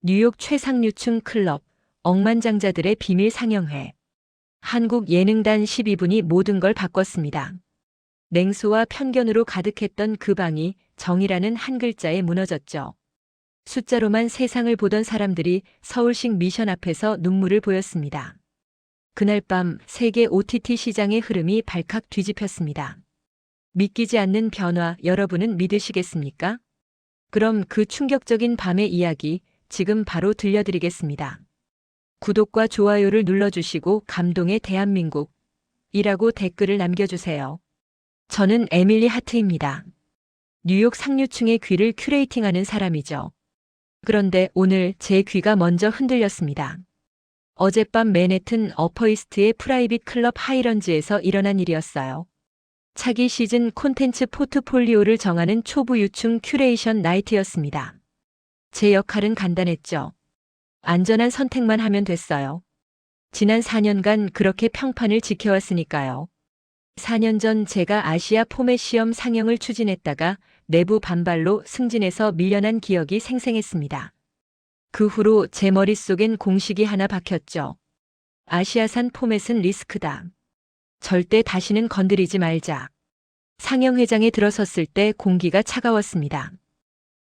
뉴욕 최상류층 클럽, 억만장자들의 비밀 상영회. 한국 예능단 12분이 모든 걸 바꿨습니다. 냉소와 편견으로 가득했던 그 방이 정이라는 한 글자에 무너졌죠. 숫자로만 세상을 보던 사람들이 서울식 미션 앞에서 눈물을 보였습니다. 그날 밤 세계 OTT 시장의 흐름이 발칵 뒤집혔습니다. 믿기지 않는 변화, 여러분은 믿으시겠습니까? 그럼 그 충격적인 밤의 이야기 지금 바로 들려드리겠습니다. 구독과 좋아요를 눌러주시고 감동의 대한민국이라고 댓글을 남겨주세요. 저는 에밀리 하트입니다. 뉴욕 상류층의 귀를 큐레이팅하는 사람이죠. 그런데 오늘 제 귀가 먼저 흔들렸습니다. 어젯밤 맨해튼 어퍼이스트의 프라이빗 클럽 하이런즈에서 일어난 일이었어요. 차기 시즌 콘텐츠 포트폴리오를 정하는 초부 유충 큐레이션 나이트였습니다. 제 역할은 간단했죠. 안전한 선택만 하면 됐어요. 지난 4년간 그렇게 평판을 지켜왔으니까요. 4년 전 제가 아시아 포맷 시험 상영을 추진했다가 내부 반발로 승진해서 밀려난 기억이 생생했습니다. 그 후로 제 머릿속엔 공식이 하나 박혔죠. 아시아산 포맷은 리스크다. 절대 다시는 건드리지 말자. 상영회장에 들어섰을 때 공기가 차가웠습니다.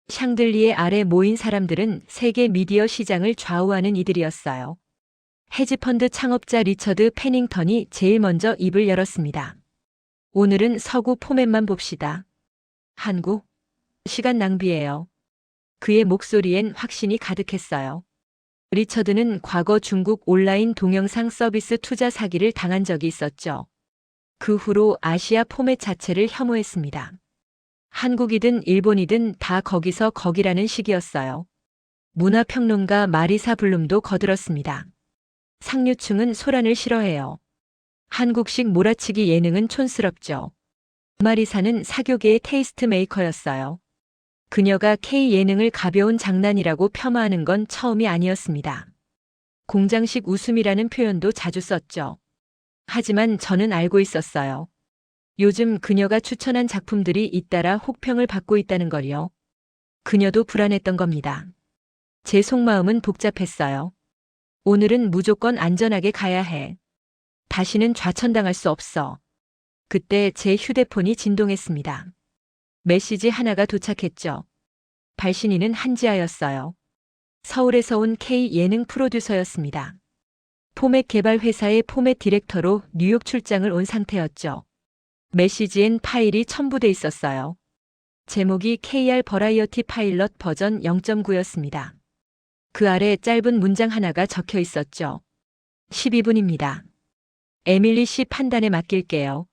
샹들리에 아래 모인 사람들은 세계 미디어 시장을 좌우하는 이들이었어요. 헤지펀드 창업자 리처드 패닝턴이 제일 먼저 입을 열었습니다. 오늘은 서구 포맷만 봅시다. 한국? 시간 낭비예요. 그의 목소리엔 확신이 가득했어요. 리처드는 과거 중국 온라인 동영상 서비스 투자 사기를 당한 적이 있었죠. 그 후로 아시아 포맷 자체를 혐오했습니다. 한국이든 일본이든 다 거기서 거기라는 식이었어요. 문화평론가 마리사 블룸도 거들었습니다. 상류층은 소란을 싫어해요. 한국식 몰아치기 예능은 촌스럽죠. 마리사는 사교계의 테이스트 메이커였어요. 그녀가 K 예능을 가벼운 장난이라고 폄하하는 건 처음이 아니었습니다. 공장식 웃음이라는 표현도 자주 썼죠. 하지만 저는 알고 있었어요. 요즘 그녀가 추천한 작품들이 잇따라 혹평을 받고 있다는 걸요. 그녀도 불안했던 겁니다. 제 속마음은 복잡했어요. 오늘은 무조건 안전하게 가야 해. 다시는 좌천당할 수 없어. 그때 제 휴대폰이 진동했습니다. 메시지 하나가 도착했죠. 발신인은 한지아였어요. 서울에서 온 K 예능 프로듀서였습니다. 포맷 개발 회사의 포맷 디렉터로 뉴욕 출장을 온 상태였죠. 메시지엔 파일이 첨부돼 있었어요. 제목이 KR 버라이어티 파일럿 버전 0.9였습니다. 그 아래 짧은 문장 하나가 적혀 있었죠. 12분입니다. 에밀리 씨 판단에 맡길게요.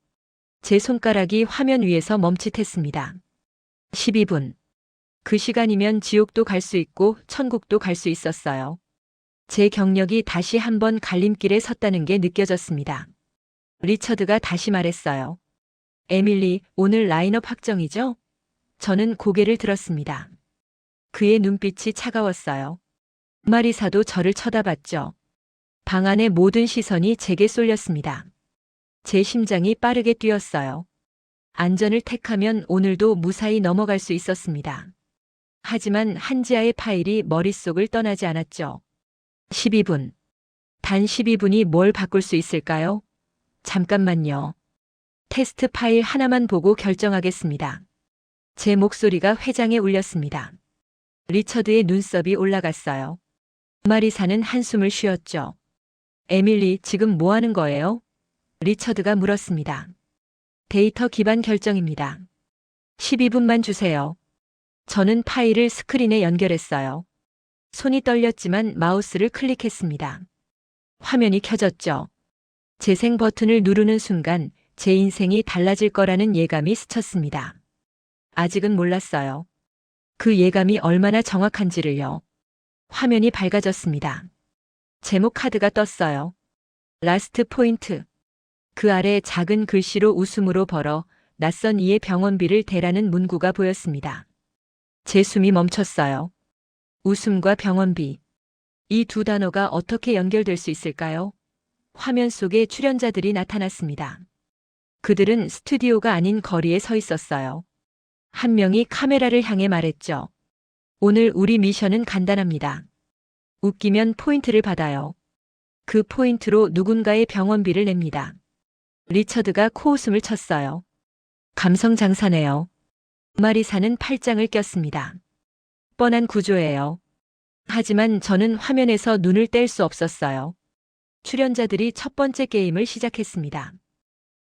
제 손가락이 화면 위에서 멈칫했습니다. 12분. 그 시간이면 지옥도 갈 수 있고 천국도 갈 수 있었어요. 제 경력이 다시 한번 갈림길에 섰다는 게 느껴졌습니다. 리처드가 다시 말했어요. 에밀리, 오늘 라인업 확정이죠? 저는 고개를 들었습니다. 그의 눈빛이 차가웠어요. 마리사도 저를 쳐다봤죠. 방 안의 모든 시선이 제게 쏠렸습니다. 제 심장이 빠르게 뛰었어요. 안전을 택하면 오늘도 무사히 넘어갈 수 있었습니다. 하지만 한지아의 파일이 머릿속을 떠나지 않았죠. 12분. 단 12분이 뭘 바꿀 수 있을까요? 잠깐만요. 테스트 파일 하나만 보고 결정하겠습니다. 제 목소리가 회장에 울렸습니다. 리처드의 눈썹이 올라갔어요. 마리사는 한숨을 쉬었죠. 에밀리, 지금 뭐 하는 거예요? 리처드가 물었습니다. 데이터 기반 결정입니다. 12분만 주세요. 저는 파일을 스크린에 연결했어요. 손이 떨렸지만 마우스를 클릭했습니다. 화면이 켜졌죠. 재생 버튼을 누르는 순간 제 인생이 달라질 거라는 예감이 스쳤습니다. 아직은 몰랐어요. 그 예감이 얼마나 정확한지를요. 화면이 밝아졌습니다. 제목 카드가 떴어요. 라스트 포인트. 그 아래 작은 글씨로 웃음으로 벌어 낯선 이의 병원비를 대라는 문구가 보였습니다. 제 숨이 멈췄어요. 웃음과 병원비. 이 두 단어가 어떻게 연결될 수 있을까요? 화면 속에 출연자들이 나타났습니다. 그들은 스튜디오가 아닌 거리에 서 있었어요. 한 명이 카메라를 향해 말했죠. 오늘 우리 미션은 간단합니다. 웃기면 포인트를 받아요. 그 포인트로 누군가의 병원비를 냅니다. 리처드가 코웃음을 쳤어요. 감성 장사네요. 마리사는 팔짱을 꼈습니다. 뻔한 구조예요. 하지만 저는 화면에서 눈을 뗄 수 없었어요. 출연자들이 첫 번째 게임을 시작했습니다.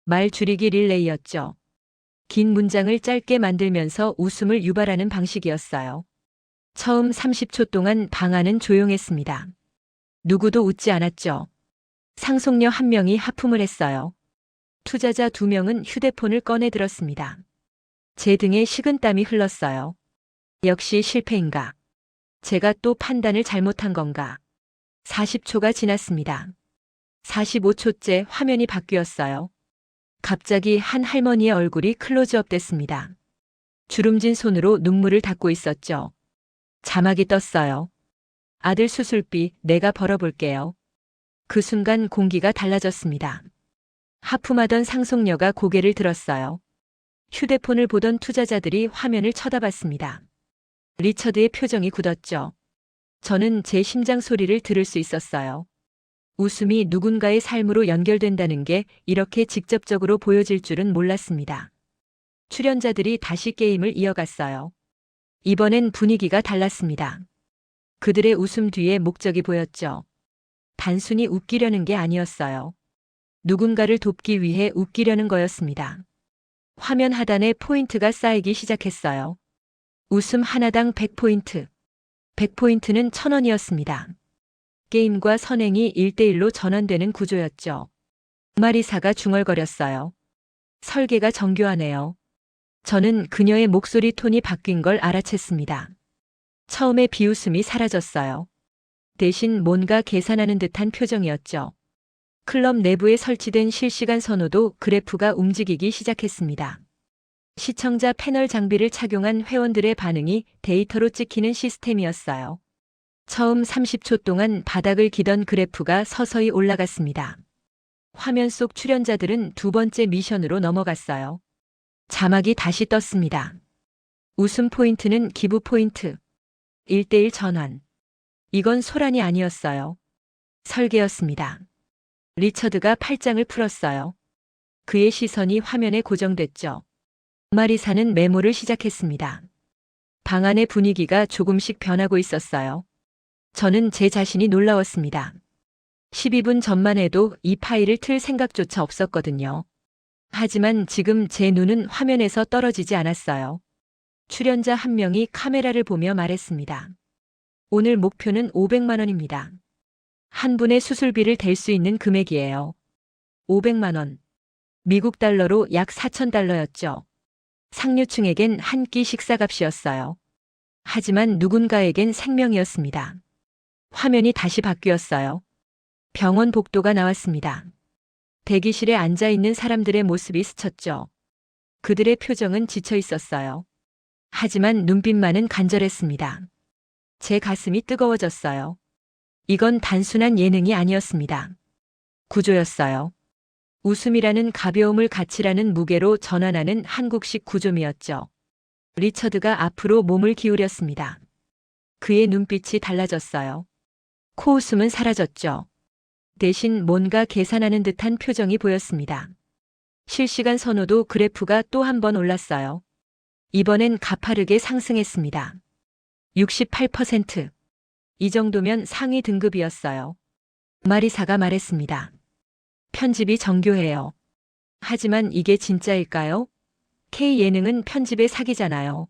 말 줄이기 릴레이였죠. 긴 문장을 짧게 만들면서 웃음을 유발하는 방식이었어요. 처음 30초 동안 방 안은 조용했습니다. 누구도 웃지 않았죠. 상속녀 한 명이 하품을 했어요. 투자자 두 명은 휴대폰을 꺼내 들었습니다. 제 등에 식은땀이 흘렀어요. 역시 실패인가? 제가 또 판단을 잘못한 건가? 40초가 지났습니다. 45초째 화면이 바뀌었어요. 갑자기 한 할머니의 얼굴이 클로즈업 됐습니다. 주름진 손으로 눈물을 닦고 있었죠. 자막이 떴어요. 아들 수술비 내가 벌어볼게요. 그 순간 공기가 달라졌습니다. 하품하던 상속녀가 고개를 들었어요. 휴대폰을 보던 투자자들이 화면을 쳐다봤습니다. 리처드의 표정이 굳었죠. 저는 제 심장 소리를 들을 수 있었어요. 웃음이 누군가의 삶으로 연결된다는 게 이렇게 직접적으로 보여질 줄은 몰랐습니다. 출연자들이 다시 게임을 이어갔어요. 이번엔 분위기가 달랐습니다. 그들의 웃음 뒤에 목적이 보였죠. 단순히 웃기려는 게 아니었어요. 누군가를 돕기 위해 웃기려는 거였습니다. 화면 하단에 포인트가 쌓이기 시작했어요. 웃음 하나당 100포인트. 100포인트는 1000원이었습니다. 게임과 선행이 1대1로 전환되는 구조였죠. 마리사가 중얼거렸어요. 설계가 정교하네요. 저는 그녀의 목소리 톤이 바뀐 걸 알아챘습니다. 처음에 비웃음이 사라졌어요. 대신 뭔가 계산하는 듯한 표정이었죠. 클럽 내부에 설치된 실시간 선호도 그래프가 움직이기 시작했습니다. 시청자 패널 장비를 착용한 회원들의 반응이 데이터로 찍히는 시스템이었어요. 처음 30초 동안 바닥을 기던 그래프가 서서히 올라갔습니다. 화면 속 출연자들은 두 번째 미션으로 넘어갔어요. 자막이 다시 떴습니다. 웃음 포인트는 기부 포인트. 1대1 전환. 이건 소란이 아니었어요. 설계였습니다. 리처드가 팔짱을 풀었어요. 그의 시선이 화면에 고정됐죠. 마리사는 메모를 시작했습니다. 방 안의 분위기가 조금씩 변하고 있었어요. 저는 제 자신이 놀라웠습니다. 12분 전만 해도 이 파일을 틀 생각조차 없었거든요. 하지만 지금 제 눈은 화면에서 떨어지지 않았어요. 출연자 한 명이 카메라를 보며 말했습니다. 오늘 목표는 500만 원입니다. 한 분의 수술비를 댈 수 있는 금액이에요. 500만 원. 미국 달러로 약 4,000달러였죠. 상류층에겐 한 끼 식사값이었어요. 하지만 누군가에겐 생명이었습니다. 화면이 다시 바뀌었어요. 병원 복도가 나왔습니다. 대기실에 앉아 있는 사람들의 모습이 스쳤죠. 그들의 표정은 지쳐 있었어요. 하지만 눈빛만은 간절했습니다. 제 가슴이 뜨거워졌어요. 이건 단순한 예능이 아니었습니다. 구조였어요. 웃음이라는 가벼움을 가치라는 무게로 전환하는 한국식 구조미였죠. 리처드가 앞으로 몸을 기울였습니다. 그의 눈빛이 달라졌어요. 코웃음은 사라졌죠. 대신 뭔가 계산하는 듯한 표정이 보였습니다. 실시간 선호도 그래프가 또 한 번 올랐어요. 이번엔 가파르게 상승했습니다. 68%. 이 정도면 상위 등급이었어요. 마리사가 말했습니다. 편집이 정교해요. 하지만 이게 진짜일까요? K예능은 편집의 사기잖아요.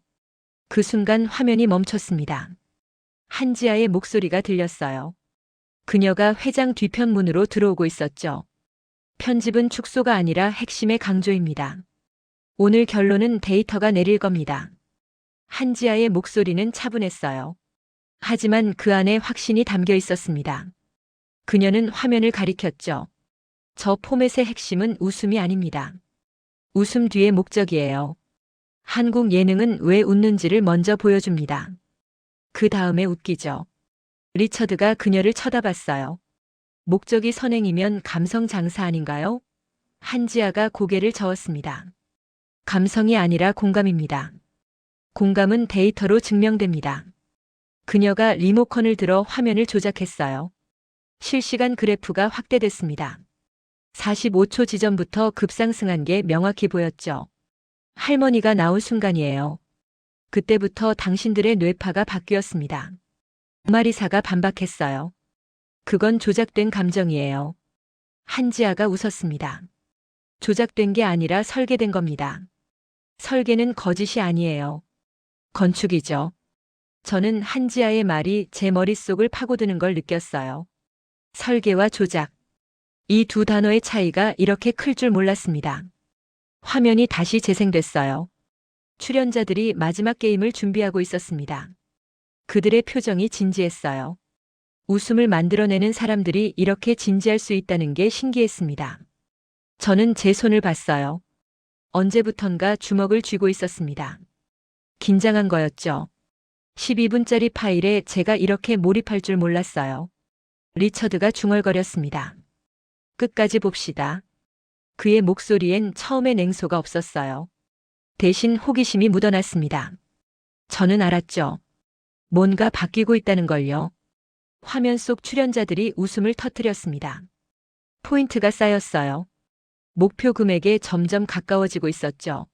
그 순간 화면이 멈췄습니다. 한지아의 목소리가 들렸어요. 그녀가 회장 뒤편 문으로 들어오고 있었죠. 편집은 축소가 아니라 핵심의 강조입니다. 오늘 결론은 데이터가 내릴 겁니다. 한지아의 목소리는 차분했어요. 하지만 그 안에 확신이 담겨 있었습니다. 그녀는 화면을 가리켰죠. 저 포맷의 핵심은 웃음이 아닙니다. 웃음 뒤의 목적이에요. 한국 예능은 왜 웃는지를 먼저 보여줍니다. 그 다음에 웃기죠. 리처드가 그녀를 쳐다봤어요. 목적이 선행이면 감성 장사 아닌가요? 한지아가 고개를 저었습니다. 감성이 아니라 공감입니다. 공감은 데이터로 증명됩니다. 그녀가 리모컨을 들어 화면을 조작했어요. 실시간 그래프가 확대됐습니다. 45초 지점부터 급상승한 게 명확히 보였죠. 할머니가 나온 순간이에요. 그때부터 당신들의 뇌파가 바뀌었습니다. 마리사가 반박했어요. 그건 조작된 감정이에요. 한지아가 웃었습니다. 조작된 게 아니라 설계된 겁니다. 설계는 거짓이 아니에요. 건축이죠. 저는 한지아의 말이 제 머릿속을 파고드는 걸 느꼈어요. 설계와 조작. 이 두 단어의 차이가 이렇게 클 줄 몰랐습니다. 화면이 다시 재생됐어요. 출연자들이 마지막 게임을 준비하고 있었습니다. 그들의 표정이 진지했어요. 웃음을 만들어내는 사람들이 이렇게 진지할 수 있다는 게 신기했습니다. 저는 제 손을 봤어요. 언제부턴가 주먹을 쥐고 있었습니다. 긴장한 거였죠. 12분짜리 파일에 제가 이렇게 몰입할 줄 몰랐어요. 리처드가 중얼거렸습니다. 끝까지 봅시다. 그의 목소리엔 처음에 냉소가 없었어요. 대신 호기심이 묻어났습니다. 저는 알았죠. 뭔가 바뀌고 있다는 걸요. 화면 속 출연자들이 웃음을 터뜨렸습니다. 포인트가 쌓였어요. 목표 금액에 점점 가까워지고 있었죠.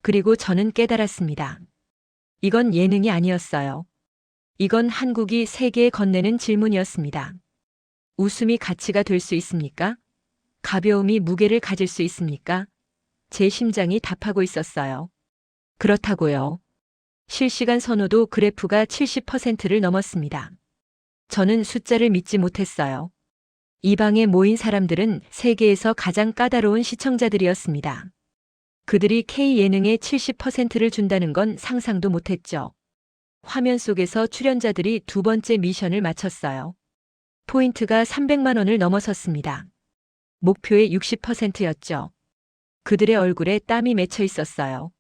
그리고 저는 깨달았습니다. 이건 예능이 아니었어요. 이건 한국이 세계에 건네는 질문이었습니다. 웃음이 가치가 될 수 있습니까? 가벼움이 무게를 가질 수 있습니까? 제 심장이 답하고 있었어요. 그렇다고요. 실시간 선호도 그래프가 70%를 넘었습니다. 저는 숫자를 믿지 못했어요. 이 방에 모인 사람들은 세계에서 가장 까다로운 시청자들이었습니다. 그들이 K-예능에 70%를 준다는 건 상상도 못했죠. 화면 속에서 출연자들이 두 번째 미션을 마쳤어요. 포인트가 300만 원을 넘어섰습니다. 목표의 60%였죠. 그들의 얼굴에 땀이 맺혀 있었어요.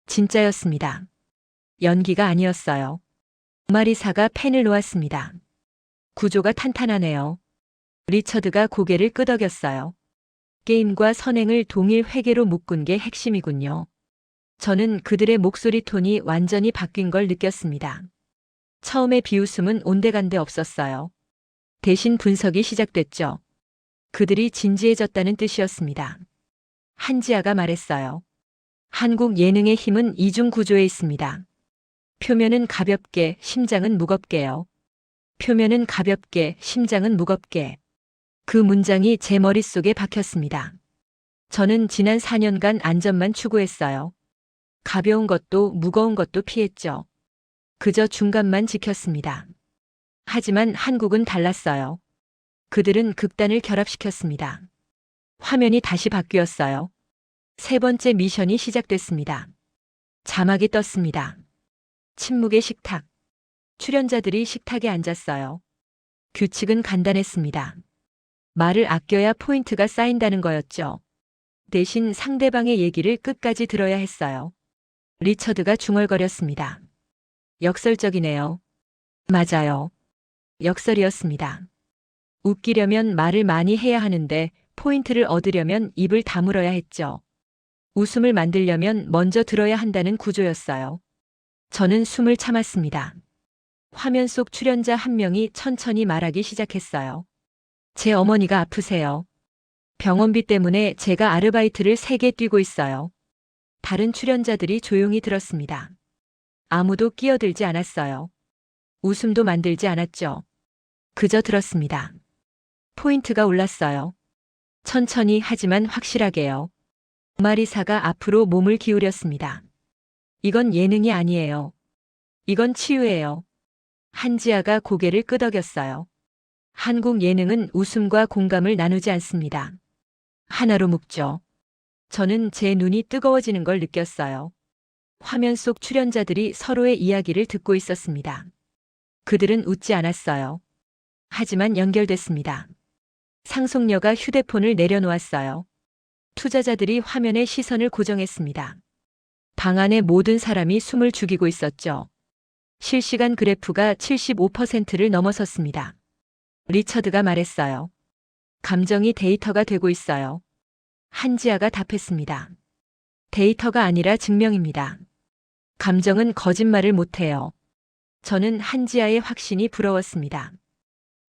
진짜였습니다. 연기가 아니었어요. 마리사가 펜을 놓았습니다. 구조가 탄탄하네요. 리처드가 고개를 끄덕였어요. 게임과 선행을 동일 회계로 묶은 게 핵심이군요. 저는 그들의 목소리 톤이 완전히 바뀐 걸 느꼈습니다. 처음에 비웃음은 온데간데 없었어요. 대신 분석이 시작됐죠. 그들이 진지해졌다는 뜻이었습니다. 한지아가 말했어요. 한국 예능의 힘은 이중 구조에 있습니다. 표면은 가볍게, 심장은 무겁게요. 표면은 가볍게, 심장은 무겁게. 그 문장이 제 머릿속에 박혔습니다. 저는 지난 4년간 안전만 추구했어요. 가벼운 것도 무거운 것도 피했죠. 그저 중간만 지켰습니다. 하지만 한국은 달랐어요. 그들은 극단을 결합시켰습니다. 화면이 다시 바뀌었어요. 세 번째 미션이 시작됐습니다. 자막이 떴습니다. 침묵의 식탁. 출연자들이 식탁에 앉았어요. 규칙은 간단했습니다. 말을 아껴야 포인트가 쌓인다는 거였죠. 대신 상대방의 얘기를 끝까지 들어야 했어요. 리처드가 중얼거렸습니다. 역설적이네요. 맞아요. 역설이었습니다. 웃기려면 말을 많이 해야 하는데 포인트를 얻으려면 입을 다물어야 했죠. 웃음을 만들려면 먼저 들어야 한다는 구조였어요. 저는 숨을 참았습니다. 화면 속 출연자 한 명이 천천히 말하기 시작했어요. 제 어머니가 아프세요. 병원비 때문에 제가 아르바이트를 3개 뛰고 있어요. 다른 출연자들이 조용히 들었습니다. 아무도 끼어들지 않았어요. 웃음도 만들지 않았죠. 그저 들었습니다. 포인트가 올랐어요. 천천히 하지만 확실하게요. 마리사가 앞으로 몸을 기울였습니다. 이건 예능이 아니에요. 이건 치유예요. 한지아가 고개를 끄덕였어요. 한국 예능은 웃음과 공감을 나누지 않습니다. 하나로 묶죠. 저는 제 눈이 뜨거워지는 걸 느꼈어요. 화면 속 출연자들이 서로의 이야기를 듣고 있었습니다. 그들은 웃지 않았어요. 하지만 연결됐습니다. 상속녀가 휴대폰을 내려놓았어요. 투자자들이 화면에 시선을 고정했습니다. 방 안의 모든 사람이 숨을 죽이고 있었죠. 실시간 그래프가 75%를 넘어섰습니다. 리처드가 말했어요. 감정이 데이터가 되고 있어요. 한지아가 답했습니다. 데이터가 아니라 증명입니다. 감정은 거짓말을 못해요. 저는 한지아의 확신이 부러웠습니다.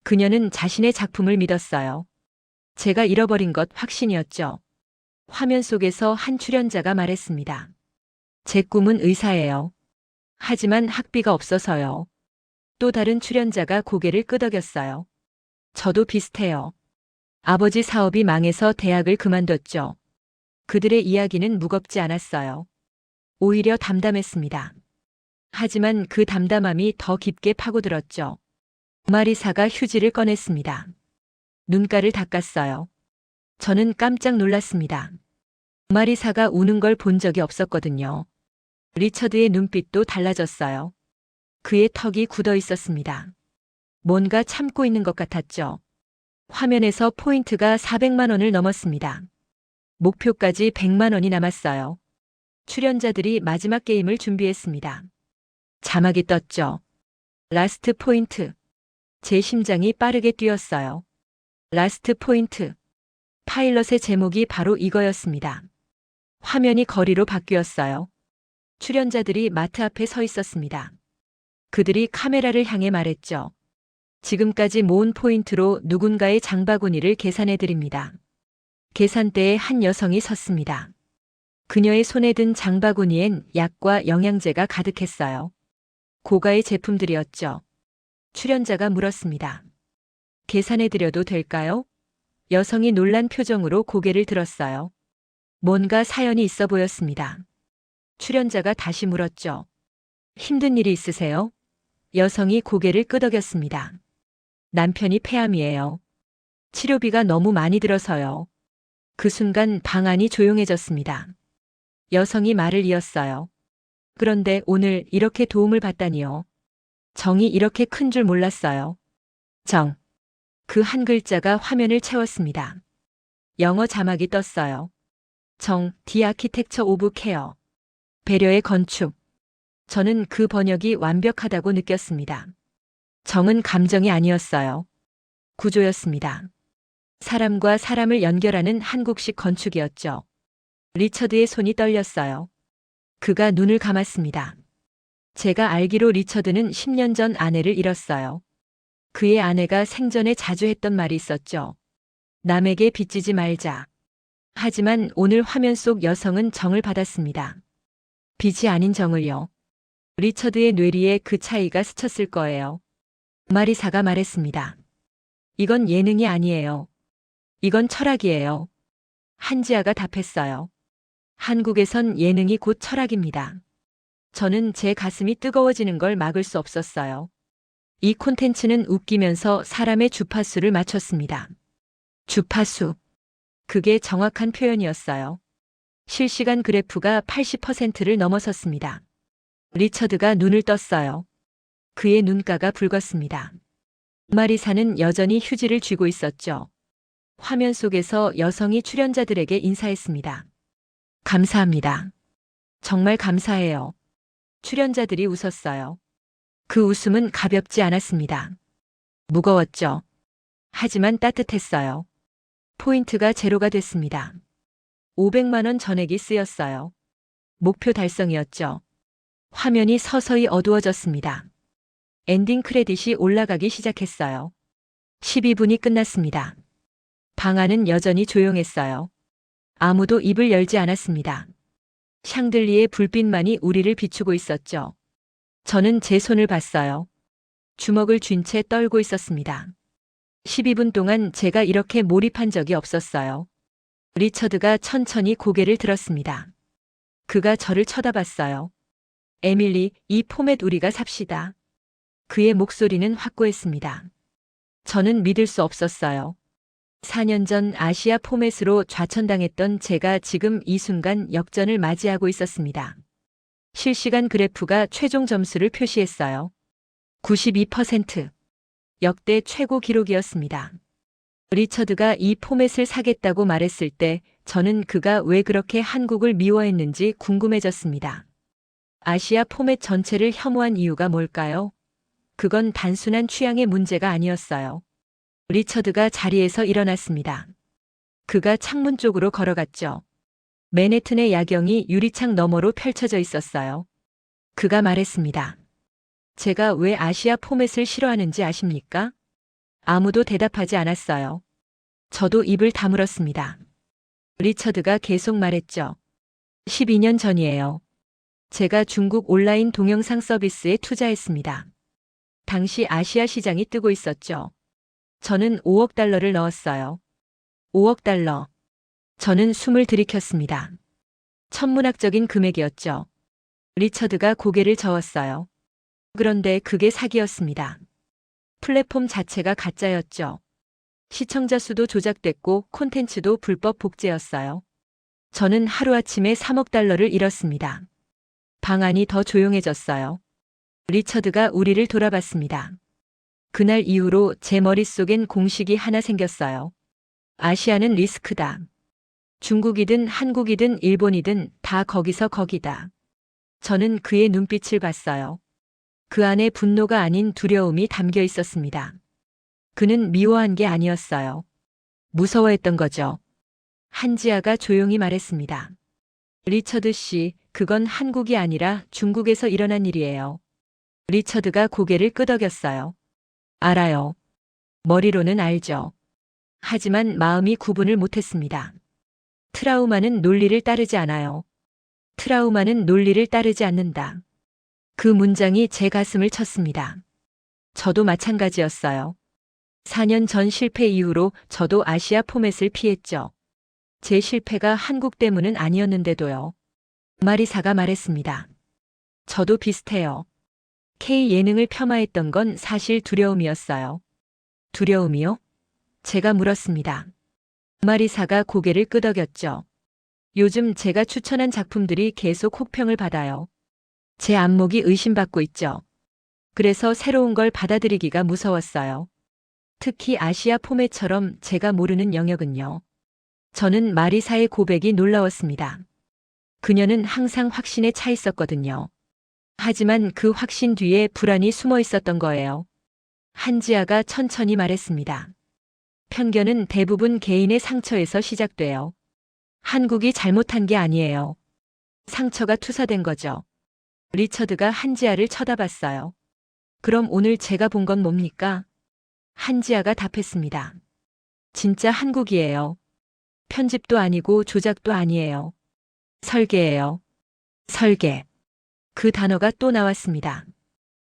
그녀는 자신의 작품을 믿었어요. 제가 잃어버린 것 확신이었죠. 화면 속에서 한 출연자가 말했습니다. 제 꿈은 의사예요. 하지만 학비가 없어서요. 또 다른 출연자가 고개를 끄덕였어요. 저도 비슷해요. 아버지 사업이 망해서 대학을 그만뒀죠. 그들의 이야기는 무겁지 않았어요. 오히려 담담했습니다. 하지만 그 담담함이 더 깊게 파고들었죠. 마리사가 휴지를 꺼냈습니다. 눈가를 닦았어요. 저는 깜짝 놀랐습니다. 마리사가 우는 걸 본 적이 없었거든요. 리처드의 눈빛도 달라졌어요. 그의 턱이 굳어 있었습니다. 뭔가 참고 있는 것 같았죠. 화면에서 포인트가 400만 원을 넘었습니다. 목표까지 100만 원이 남았어요. 출연자들이 마지막 게임을 준비했습니다. 자막이 떴죠. 라스트 포인트. 제 심장이 빠르게 뛰었어요. 라스트 포인트. 파일럿의 제목이 바로 이거였습니다. 화면이 거리로 바뀌었어요. 출연자들이 마트 앞에 서 있었습니다. 그들이 카메라를 향해 말했죠. 지금까지 모은 포인트로 누군가의 장바구니를 계산해 드립니다. 계산대에 한 여성이 섰습니다. 그녀의 손에 든 장바구니엔 약과 영양제가 가득했어요. 고가의 제품들이었죠. 출연자가 물었습니다. 계산해 드려도 될까요? 여성이 놀란 표정으로 고개를 들었어요. 뭔가 사연이 있어 보였습니다. 출연자가 다시 물었죠. 힘든 일이 있으세요? 여성이 고개를 끄덕였습니다. 남편이 폐암이에요. 치료비가 너무 많이 들어서요. 그 순간 방 안이 조용해졌습니다. 여성이 말을 이었어요. 그런데 오늘 이렇게 도움을 받다니요. 정이 이렇게 큰 줄 몰랐어요. 정. 그 한 글자가 화면을 채웠습니다. 영어 자막이 떴어요. 정, The Architecture of Care. 배려의 건축. 저는 그 번역이 완벽하다고 느꼈습니다. 정은 감정이 아니었어요. 구조였습니다. 사람과 사람을 연결하는 한국식 건축이었죠. 리처드의 손이 떨렸어요. 그가 눈을 감았습니다. 제가 알기로 리처드는 10년 전 아내를 잃었어요. 그의 아내가 생전에 자주 했던 말이 있었죠. 남에게 빚지지 말자. 하지만 오늘 화면 속 여성은 정을 받았습니다. 빚이 아닌 정을요. 리처드의 뇌리에 그 차이가 스쳤을 거예요. 마리사가 말했습니다. 이건 예능이 아니에요. 이건 철학이에요. 한지아가 답했어요. 한국에선 예능이 곧 철학입니다. 저는 제 가슴이 뜨거워지는 걸 막을 수 없었어요. 이 콘텐츠는 웃기면서 사람의 주파수를 맞췄습니다. 주파수. 그게 정확한 표현이었어요. 실시간 그래프가 80%를 넘어섰습니다. 리처드가 눈을 떴어요. 그의 눈가가 붉었습니다. 마리사는 여전히 휴지를 쥐고 있었죠. 화면 속에서 여성이 출연자들에게 인사했습니다. 감사합니다. 정말 감사해요. 출연자들이 웃었어요. 그 웃음은 가볍지 않았습니다. 무거웠죠. 하지만 따뜻했어요. 포인트가 제로가 됐습니다. 500만 원 전액이 쓰였어요. 목표 달성이었죠. 화면이 서서히 어두워졌습니다. 엔딩 크레딧이 올라가기 시작했어요. 12분이 끝났습니다. 방 안은 여전히 조용했어요. 아무도 입을 열지 않았습니다. 샹들리의 불빛만이 우리를 비추고 있었죠. 저는 제 손을 봤어요. 주먹을 쥔 채 떨고 있었습니다. 12분 동안 제가 이렇게 몰입한 적이 없었어요. 리처드가 천천히 고개를 들었습니다. 그가 저를 쳐다봤어요. 에밀리, 이 포맷 우리가 삽시다. 그의 목소리는 확고했습니다. 저는 믿을 수 없었어요. 4년 전 아시아 포맷으로 좌천당했던 제가 지금 이 순간 역전을 맞이하고 있었습니다. 실시간 그래프가 최종 점수를 표시했어요. 92%. 역대 최고 기록이었습니다. 리처드가 이 포맷을 사겠다고 말했을 때 저는 그가 왜 그렇게 한국을 미워했는지 궁금해졌습니다. 아시아 포맷 전체를 혐오한 이유가 뭘까요? 그건 단순한 취향의 문제가 아니었어요. 리처드가 자리에서 일어났습니다. 그가 창문 쪽으로 걸어갔죠. 맨해튼의 야경이 유리창 너머로 펼쳐져 있었어요. 그가 말했습니다. 제가 왜 아시아 포맷을 싫어하는지 아십니까? 아무도 대답하지 않았어요. 저도 입을 다물었습니다. 리처드가 계속 말했죠. 12년 전이에요. 제가 중국 온라인 동영상 서비스에 투자했습니다. 당시 아시아 시장이 뜨고 있었죠. 저는 5억 달러를 넣었어요. 5억 달러. 저는 숨을 들이켰습니다. 천문학적인 금액이었죠. 리처드가 고개를 저었어요. 그런데 그게 사기였습니다. 플랫폼 자체가 가짜였죠. 시청자 수도 조작됐고 콘텐츠도 불법 복제였어요. 저는 하루아침에 3억 달러를 잃었습니다. 방 안이 더 조용해졌어요. 리처드가 우리를 돌아봤습니다. 그날 이후로 제 머릿속엔 공식이 하나 생겼어요. 아시아는 리스크다. 중국이든 한국이든 일본이든 다 거기서 거기다. 저는 그의 눈빛을 봤어요. 그 안에 분노가 아닌 두려움이 담겨 있었습니다. 그는 미워한 게 아니었어요. 무서워했던 거죠. 한지아가 조용히 말했습니다. 리처드 씨, 그건 한국이 아니라 중국에서 일어난 일이에요. 리처드가 고개를 끄덕였어요. 알아요. 머리로는 알죠. 하지만 마음이 구분을 못했습니다. 트라우마는 논리를 따르지 않아요. 트라우마는 논리를 따르지 않는다. 그 문장이 제 가슴을 쳤습니다. 저도 마찬가지였어요. 4년 전 실패 이후로 저도 아시아 포맷을 피했죠. 제 실패가 한국 때문은 아니었는데도요. 마리사가 말했습니다. 저도 비슷해요. K 예능을 폄하했던 건 사실 두려움이었어요. 두려움이요? 제가 물었습니다. 마리사가 고개를 끄덕였죠. 요즘 제가 추천한 작품들이 계속 혹평을 받아요. 제 안목이 의심받고 있죠. 그래서 새로운 걸 받아들이기가 무서웠어요. 특히 아시아 포맷처럼 제가 모르는 영역은요. 저는 마리사의 고백이 놀라웠습니다. 그녀는 항상 확신에 차 있었거든요. 하지만 그 확신 뒤에 불안이 숨어 있었던 거예요. 한지아가 천천히 말했습니다. 편견은 대부분 개인의 상처에서 시작돼요. 한국이 잘못한 게 아니에요. 상처가 투사된 거죠. 리처드가 한지아를 쳐다봤어요. 그럼 오늘 제가 본 건 뭡니까? 한지아가 답했습니다. 진짜 한국이에요. 편집도 아니고 조작도 아니에요. 설계예요. 설계. 그 단어가 또 나왔습니다.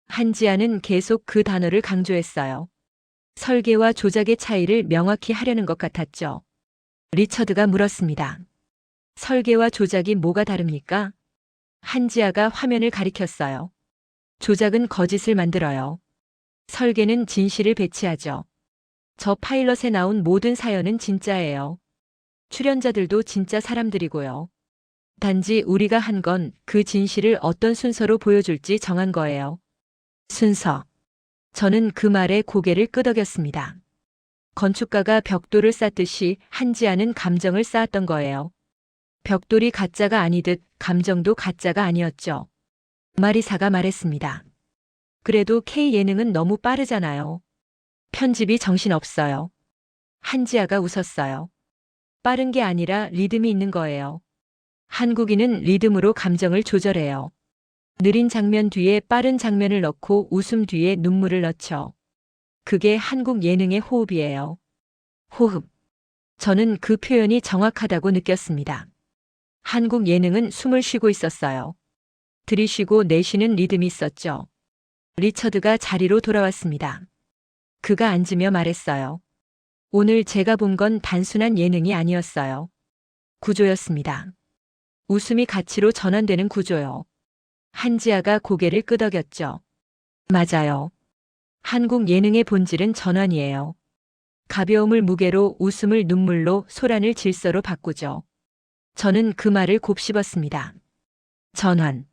한지아는 계속 그 단어를 강조했어요. 설계와 조작의 차이를 명확히 하려는 것 같았죠. 리처드가 물었습니다. 설계와 조작이 뭐가 다릅니까? 한지아가 화면을 가리켰어요. 조작은 거짓을 만들어요. 설계는 진실을 배치하죠. 저 파일럿에 나온 모든 사연은 진짜예요. 출연자들도 진짜 사람들이고요. 단지 우리가 한 건 그 진실을 어떤 순서로 보여줄지 정한 거예요. 순서. 저는 그 말에 고개를 끄덕였습니다. 건축가가 벽돌을 쌓듯이 한지아는 감정을 쌓았던 거예요. 벽돌이 가짜가 아니듯 감정도 가짜가 아니었죠. 마리사가 말했습니다. 그래도 K 예능은 너무 빠르잖아요. 편집이 정신없어요. 한지아가 웃었어요. 빠른 게 아니라 리듬이 있는 거예요. 한국인은 리듬으로 감정을 조절해요. 느린 장면 뒤에 빠른 장면을 넣고 웃음 뒤에 눈물을 넣죠. 그게 한국 예능의 호흡이에요. 호흡. 저는 그 표현이 정확하다고 느꼈습니다. 한국 예능은 숨을 쉬고 있었어요. 들이쉬고 내쉬는 리듬이 있었죠. 리처드가 자리로 돌아왔습니다. 그가 앉으며 말했어요. 오늘 제가 본 건 단순한 예능이 아니었어요. 구조였습니다. 웃음이 가치로 전환되는 구조요. 한지아가 고개를 끄덕였죠. 맞아요. 한국 예능의 본질은 전환이에요. 가벼움을 무게로, 웃음을 눈물로, 소란을 질서로 바꾸죠. 저는 그 말을 곱씹었습니다. 전환.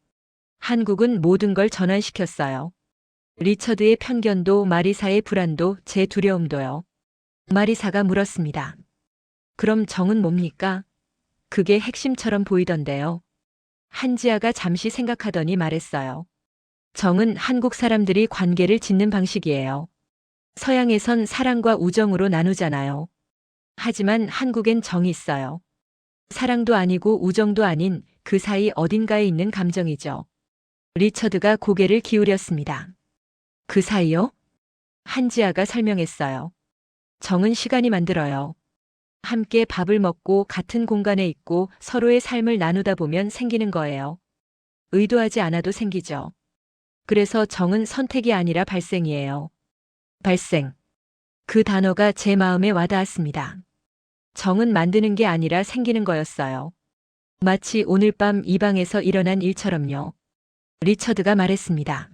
한국은 모든 걸 전환시켰어요. 리처드의 편견도 마리사의 불안도 제 두려움도요. 마리사가 물었습니다. 그럼 정은 뭡니까? 그게 핵심처럼 보이던데요. 한지아가 잠시 생각하더니 말했어요. 정은 한국 사람들이 관계를 짓는 방식이에요. 서양에선 사랑과 우정으로 나누잖아요. 하지만 한국엔 정이 있어요. 사랑도 아니고 우정도 아닌 그 사이 어딘가에 있는 감정이죠. 리처드가 고개를 기울였습니다. 그 사이요? 한지아가 설명했어요. 정은 시간이 만들어요. 함께 밥을 먹고 같은 공간에 있고 서로의 삶을 나누다 보면 생기는 거예요. 의도하지 않아도 생기죠. 그래서 정은 선택이 아니라 발생이에요. 발생. 그 단어가 제 마음에 와닿았습니다. 정은 만드는 게 아니라 생기는 거였어요. 마치 오늘 밤 이 방에서 일어난 일처럼요. 리처드가 말했습니다.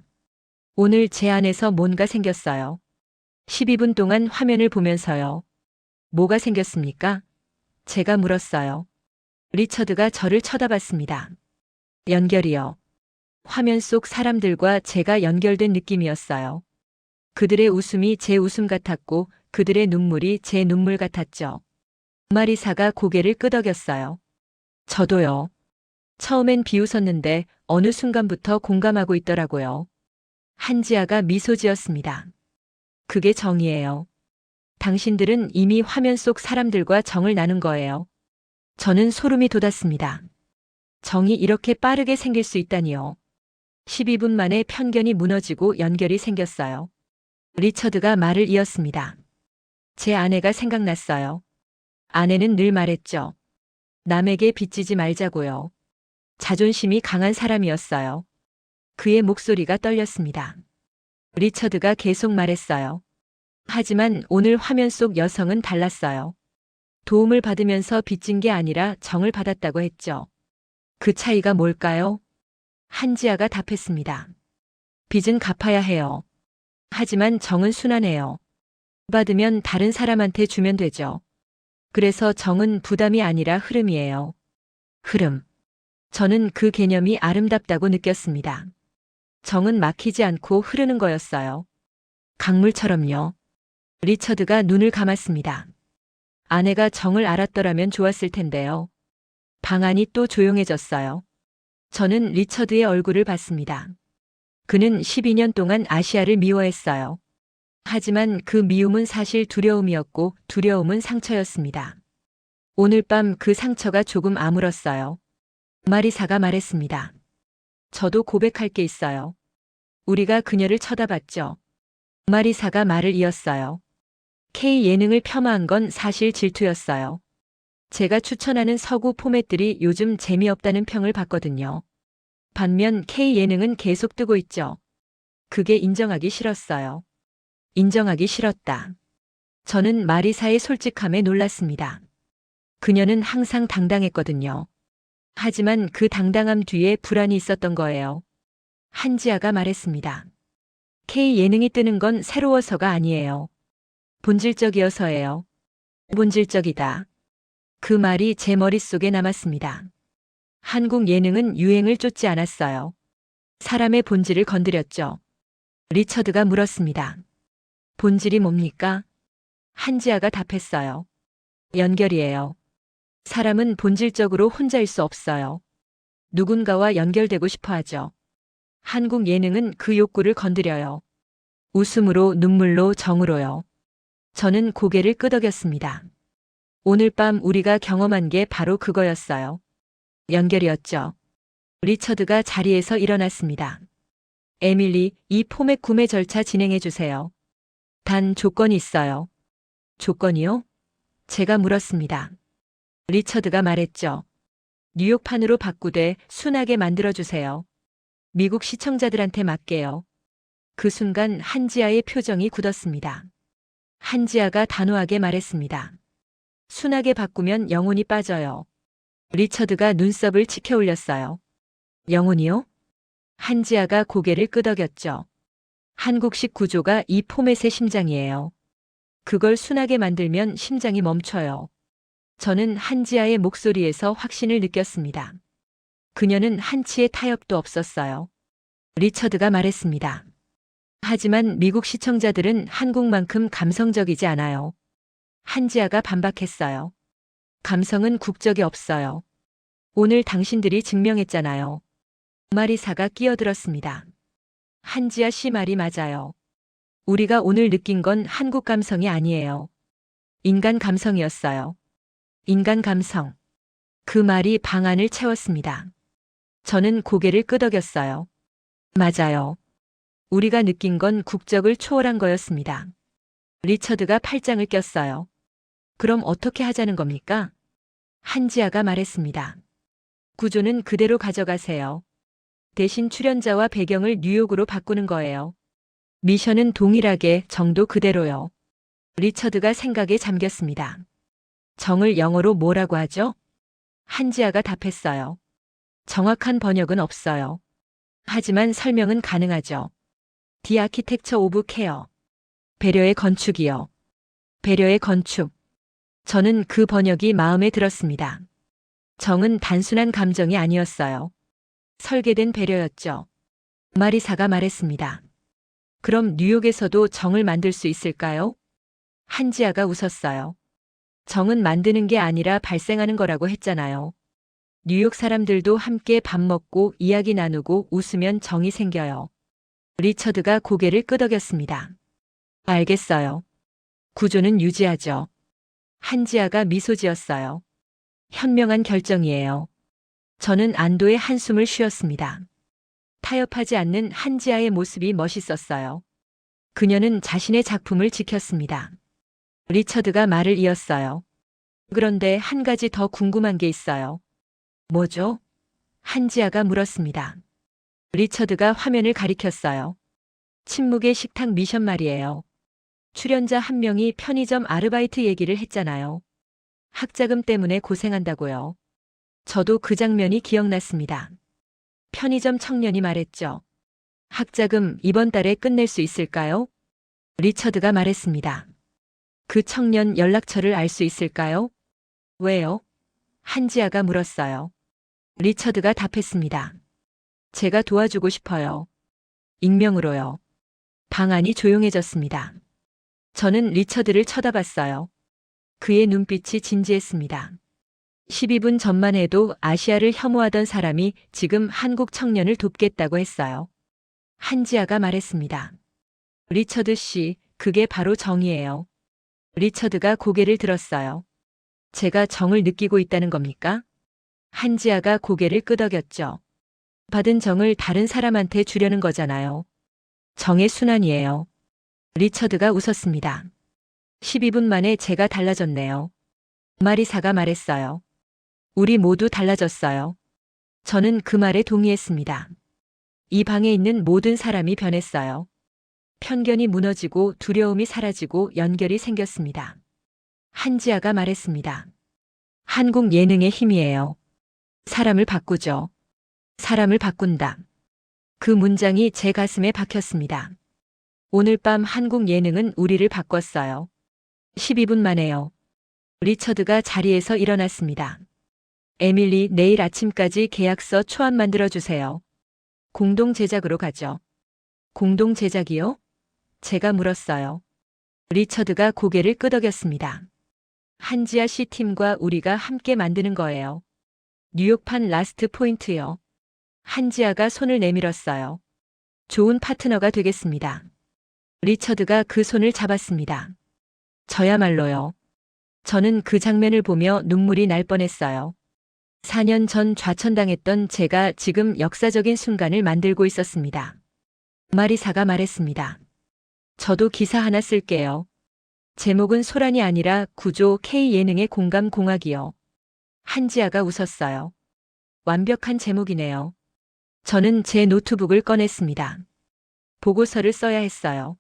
오늘 제 안에서 뭔가 생겼어요. 12분 동안 화면을 보면서요. 뭐가 생겼습니까? 제가 물었어요. 리처드가 저를 쳐다봤습니다. 연결이요. 화면 속 사람들과 제가 연결된 느낌이었어요. 그들의 웃음이 제 웃음 같았고 그들의 눈물이 제 눈물 같았죠. 마리사가 고개를 끄덕였어요. 저도요. 처음엔 비웃었는데 어느 순간부터 공감하고 있더라고요. 한지아가 미소 지었습니다. 그게 정이에요. 당신들은 이미 화면 속 사람들과 정을 나눈 거예요. 저는 소름이 돋았습니다. 정이 이렇게 빠르게 생길 수 있다니요. 12분 만에 편견이 무너지고 연결이 생겼어요. 리처드가 말을 이었습니다. 제 아내가 생각났어요. 아내는 늘 말했죠. 남에게 빚지지 말자고요. 자존심이 강한 사람이었어요. 그의 목소리가 떨렸습니다. 리처드가 계속 말했어요. 하지만 오늘 화면 속 여성은 달랐어요. 도움을 받으면서 빚진 게 아니라 정을 받았다고 했죠. 그 차이가 뭘까요? 한지아가 답했습니다. 빚은 갚아야 해요. 하지만 정은 순환해요. 받으면 다른 사람한테 주면 되죠. 그래서 정은 부담이 아니라 흐름이에요. 흐름. 저는 그 개념이 아름답다고 느꼈습니다. 정은 막히지 않고 흐르는 거였어요. 강물처럼요. 리처드가 눈을 감았습니다. 아내가 정을 알았더라면 좋았을 텐데요. 방 안이 또 조용해졌어요. 저는 리처드의 얼굴을 봤습니다. 그는 12년 동안 아시아를 미워했어요. 하지만 그 미움은 사실 두려움이었고 두려움은 상처였습니다. 오늘 밤 그 상처가 조금 아물었어요. 마리사가 말했습니다. 저도 고백할 게 있어요. 우리가 그녀를 쳐다봤죠. 마리사가 말을 이었어요. K 예능을 폄하한 건 사실 질투였어요. 제가 추천하는 서구 포맷들이 요즘 재미없다는 평을 받거든요. 반면 K 예능은 계속 뜨고 있죠. 그게 인정하기 싫었어요. 인정하기 싫었다. 저는 마리사의 솔직함에 놀랐습니다. 그녀는 항상 당당했거든요. 하지만 그 당당함 뒤에 불안이 있었던 거예요. 한지아가 말했습니다. K 예능이 뜨는 건 새로워서가 아니에요. 본질적이어서예요. 본질적이다. 그 말이 제 머릿속에 남았습니다. 한국 예능은 유행을 쫓지 않았어요. 사람의 본질을 건드렸죠. 리처드가 물었습니다. 본질이 뭡니까? 한지아가 답했어요. 연결이에요. 사람은 본질적으로 혼자일 수 없어요. 누군가와 연결되고 싶어 하죠. 한국 예능은 그 욕구를 건드려요. 웃음으로, 눈물로, 정으로요. 저는 고개를 끄덕였습니다. 오늘 밤 우리가 경험한 게 바로 그거였어요. 연결이었죠. 리처드가 자리에서 일어났습니다. 에밀리, 이 포맷 구매 절차 진행해 주세요. 단 조건이 있어요. 조건이요? 제가 물었습니다. 리처드가 말했죠. 뉴욕판으로 바꾸되 순하게 만들어주세요. 미국 시청자들한테 맡게요. 그 순간 한지아의 표정이 굳었습니다. 한지아가 단호하게 말했습니다. 순하게 바꾸면 영혼이 빠져요. 리처드가 눈썹을 치켜 올렸어요. 영혼이요? 한지아가 고개를 끄덕였죠. 한국식 구조가 이 포맷의 심장이에요. 그걸 순하게 만들면 심장이 멈춰요. 저는 한지아의 목소리에서 확신을 느꼈습니다. 그녀는 한치의 타협도 없었어요. 리처드가 말했습니다. 하지만 미국 시청자들은 한국만큼 감성적이지 않아요. 한지아가 반박했어요. 감성은 국적이 없어요. 오늘 당신들이 증명했잖아요. 마리사가 끼어들었습니다. 한지아 씨 말이 맞아요. 우리가 오늘 느낀 건 한국 감성이 아니에요. 인간 감성이었어요. 인간 감성. 그 말이 방 안을 채웠습니다. 저는 고개를 끄덕였어요. 맞아요. 우리가 느낀 건 국적을 초월한 거였습니다. 리처드가 팔짱을 꼈어요. 그럼 어떻게 하자는 겁니까? 한지아가 말했습니다. 구조는 그대로 가져가세요. 대신 출연자와 배경을 뉴욕으로 바꾸는 거예요. 미션은 동일하게 정도 그대로요. 리처드가 생각에 잠겼습니다. 정을 영어로 뭐라고 하죠? 한지아가 답했어요. 정확한 번역은 없어요. 하지만 설명은 가능하죠. The Architecture of Care. 배려의 건축이요. 배려의 건축. 저는 그 번역이 마음에 들었습니다. 정은 단순한 감정이 아니었어요. 설계된 배려였죠. 마리사가 말했습니다. 그럼 뉴욕에서도 정을 만들 수 있을까요? 한지아가 웃었어요. 정은 만드는 게 아니라 발생하는 거라고 했잖아요. 뉴욕 사람들도 함께 밥 먹고 이야기 나누고 웃으면 정이 생겨요. 리처드가 고개를 끄덕였습니다. 알겠어요. 구조는 유지하죠. 한지아가 미소 지었어요. 현명한 결정이에요. 저는 안도의 한숨을 쉬었습니다. 타협하지 않는 한지아의 모습이 멋있었어요. 그녀는 자신의 작품을 지켰습니다. 리처드가 말을 이었어요. 그런데 한 가지 더 궁금한 게 있어요. 뭐죠? 한지아가 물었습니다. 리처드가 화면을 가리켰어요. 침묵의 식탁 미션 말이에요. 출연자 한 명이 편의점 아르바이트 얘기를 했잖아요. 학자금 때문에 고생한다고요. 저도 그 장면이 기억났습니다. 편의점 청년이 말했죠. 학자금 이번 달에 끝낼 수 있을까요? 리처드가 말했습니다. 그 청년 연락처를 알 수 있을까요? 왜요? 한지아가 물었어요. 리처드가 답했습니다. 제가 도와주고 싶어요. 익명으로요. 방 안이 조용해졌습니다. 저는 리처드를 쳐다봤어요. 그의 눈빛이 진지했습니다. 12분 전만 해도 아시아를 혐오하던 사람이 지금 한국 청년을 돕겠다고 했어요. 한지아가 말했습니다. 리처드 씨, 그게 바로 정이에요. 리처드가 고개를 들었어요. 제가 정을 느끼고 있다는 겁니까? 한지아가 고개를 끄덕였죠. 받은 정을 다른 사람한테 주려는 거잖아요. 정의 순환이에요. 리처드가 웃었습니다. 12분 만에 제가 달라졌네요. 마리사가 말했어요. 우리 모두 달라졌어요. 저는 그 말에 동의했습니다. 이 방에 있는 모든 사람이 변했어요. 편견이 무너지고 두려움이 사라지고 연결이 생겼습니다. 한지아가 말했습니다. 한국 예능의 힘이에요. 사람을 바꾸죠. 사람을 바꾼다. 그 문장이 제 가슴에 박혔습니다. 오늘 밤 한국 예능은 우리를 바꿨어요. 12분 만에요. 리처드가 자리에서 일어났습니다. 에밀리, 내일 아침까지 계약서 초안 만들어주세요. 공동 제작으로 가죠. 공동 제작이요? 제가 물었어요. 리처드가 고개를 끄덕였습니다. 한지아 씨 팀과 우리가 함께 만드는 거예요. 뉴욕판 라스트 포인트요. 한지아가 손을 내밀었어요. 좋은 파트너가 되겠습니다. 리처드가 그 손을 잡았습니다. 저야말로요. 저는 그 장면을 보며 눈물이 날 뻔했어요. 4년 전 좌천당했던 제가 지금 역사적인 순간을 만들고 있었습니다. 마리사가 말했습니다. 저도 기사 하나 쓸게요. 제목은 소란이 아니라 구조 K 예능의 공감 공학이요. 한지아가 웃었어요. 완벽한 제목이네요. 저는 제 노트북을 꺼냈습니다. 보고서를 써야 했어요.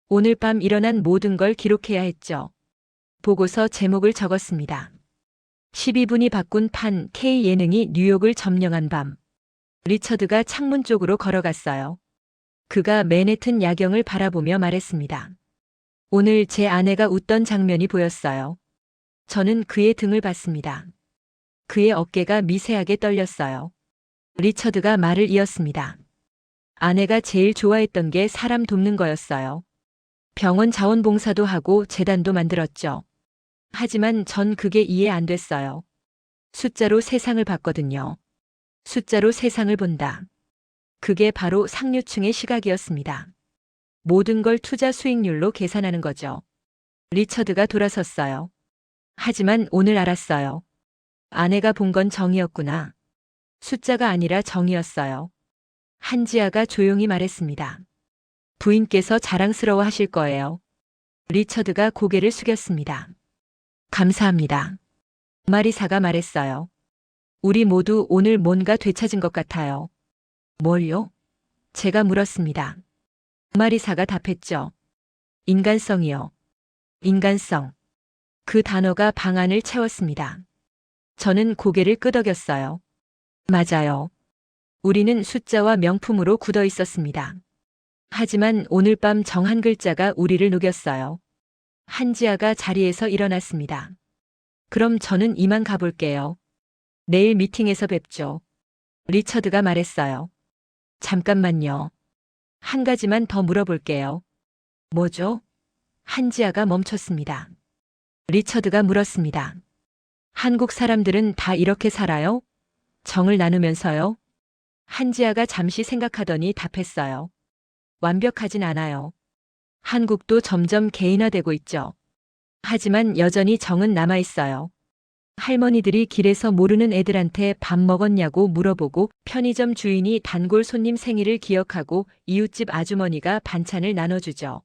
오늘 밤 일어난 모든 걸 기록해야 했죠. 보고서 제목을 적었습니다. 12분이 바꾼 판 K 예능이 뉴욕을 점령한 밤. 리처드가 창문 쪽으로 걸어갔어요. 그가 맨해튼 야경을 바라보며 말했습니다. 오늘 제 아내가 웃던 장면이 보였어요. 저는 그의 등을 봤습니다. 그의 어깨가 미세하게 떨렸어요. 리처드가 말을 이었습니다. 아내가 제일 좋아했던 게 사람 돕는 거였어요. 병원 자원봉사도 하고 재단도 만들었죠. 하지만 전 그게 이해 안 됐어요. 숫자로 세상을 봤거든요. 숫자로 세상을 본다. 그게 바로 상류층의 시각이었습니다. 모든 걸 투자 수익률로 계산하는 거죠. 리처드가 돌아섰어요. 하지만 오늘 알았어요. 아내가 본 건 정이었구나. 숫자가 아니라 정이었어요. 한지아가 조용히 말했습니다. 부인께서 자랑스러워 하실 거예요. 리처드가 고개를 숙였습니다. 감사합니다. 마리사가 말했어요. 우리 모두 오늘 뭔가 되찾은 것 같아요. 뭘요? 제가 물었습니다. 마리사가 답했죠. 인간성이요. 인간성. 그 단어가 방안을 채웠습니다. 저는 고개를 끄덕였어요. 맞아요. 우리는 숫자와 명품으로 굳어 있었습니다. 하지만 오늘 밤 정 한 글자가 우리를 녹였어요. 한지아가 자리에서 일어났습니다. 그럼 저는 이만 가볼게요. 내일 미팅에서 뵙죠. 리처드가 말했어요. 잠깐만요. 한 가지만 더 물어볼게요. 뭐죠? 한지아가 멈췄습니다. 리처드가 물었습니다. 한국 사람들은 다 이렇게 살아요? 정을 나누면서요? 한지아가 잠시 생각하더니 답했어요. 완벽하진 않아요. 한국도 점점 개인화되고 있죠. 하지만 여전히 정은 남아있어요. 할머니들이 길에서 모르는 애들한테 밥 먹었냐고 물어보고 편의점 주인이 단골 손님 생일을 기억하고 이웃집 아주머니가 반찬을 나눠주죠.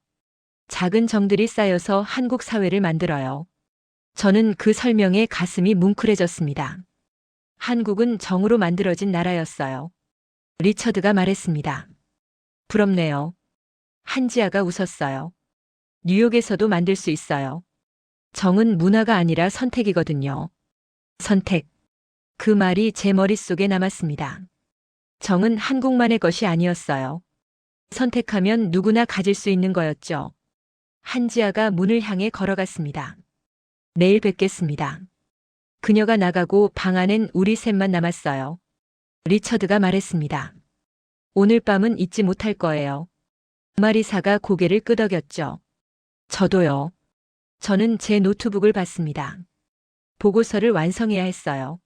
작은 정들이 쌓여서 한국 사회를 만들어요. 저는 그 설명에 가슴이 뭉클해졌습니다. 한국은 정으로 만들어진 나라였어요. 리처드가 말했습니다. 부럽네요. 한지아가 웃었어요. 뉴욕에서도 만들 수 있어요. 정은 문화가 아니라 선택이거든요. 선택. 그 말이 제 머릿속에 남았습니다. 정은 한국만의 것이 아니었어요. 선택하면 누구나 가질 수 있는 거였죠. 한지아가 문을 향해 걸어갔습니다. 내일 뵙겠습니다. 그녀가 나가고 방 안엔 우리 셋만 남았어요. 리처드가 말했습니다. 오늘 밤은 잊지 못할 거예요. 마리사가 고개를 끄덕였죠. 저도요. 저는 제 노트북을 봤습니다. 보고서를 완성해야 했어요.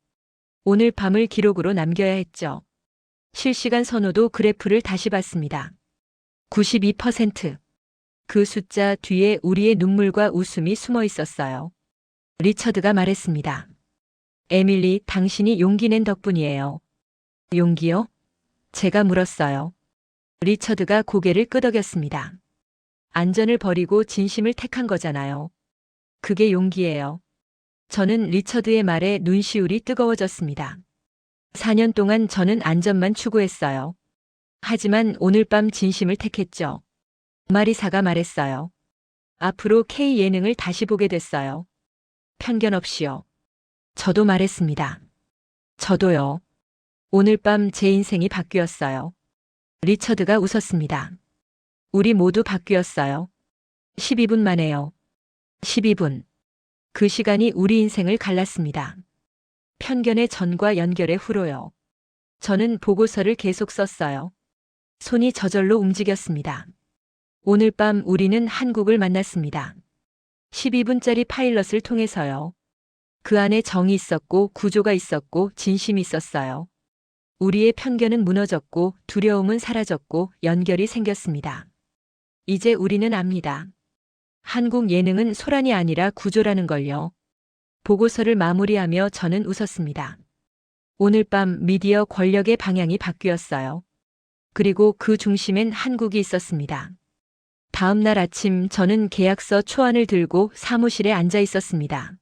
오늘 밤을 기록으로 남겨야 했죠. 실시간 선호도 그래프를 다시 봤습니다. 92%. 그 숫자 뒤에 우리의 눈물과 웃음이 숨어 있었어요. 리처드가 말했습니다. 에밀리, 당신이 용기 낸 덕분이에요. 용기요? 제가 물었어요. 리처드가 고개를 끄덕였습니다. 안전을 버리고 진심을 택한 거잖아요. 그게 용기예요. 저는 리처드의 말에 눈시울이 뜨거워졌습니다. 4년 동안 저는 안전만 추구했어요. 하지만 오늘 밤 진심을 택했죠. 마리사가 말했어요. 앞으로 K 예능을 다시 보게 됐어요. 편견 없이요. 저도 말했습니다. 저도요. 오늘 밤 제 인생이 바뀌었어요. 리처드가 웃었습니다. 우리 모두 바뀌었어요. 12분 만에요. 12분. 그 시간이 우리 인생을 갈랐습니다. 편견의 전과 연결의 후로요. 저는 보고서를 계속 썼어요. 손이 저절로 움직였습니다. 오늘 밤 우리는 한국을 만났습니다. 12분짜리 파일럿을 통해서요. 그 안에 정이 있었고 구조가 있었고 진심이 있었어요. 우리의 편견은 무너졌고 두려움은 사라졌고 연결이 생겼습니다. 이제 우리는 압니다. 한국 예능은 소란이 아니라 구조라는 걸요. 보고서를 마무리하며 저는 웃었습니다. 오늘 밤 미디어 권력의 방향이 바뀌었어요. 그리고 그 중심엔 한국이 있었습니다. 다음 날 아침 저는 계약서 초안을 들고 사무실에 앉아 있었습니다.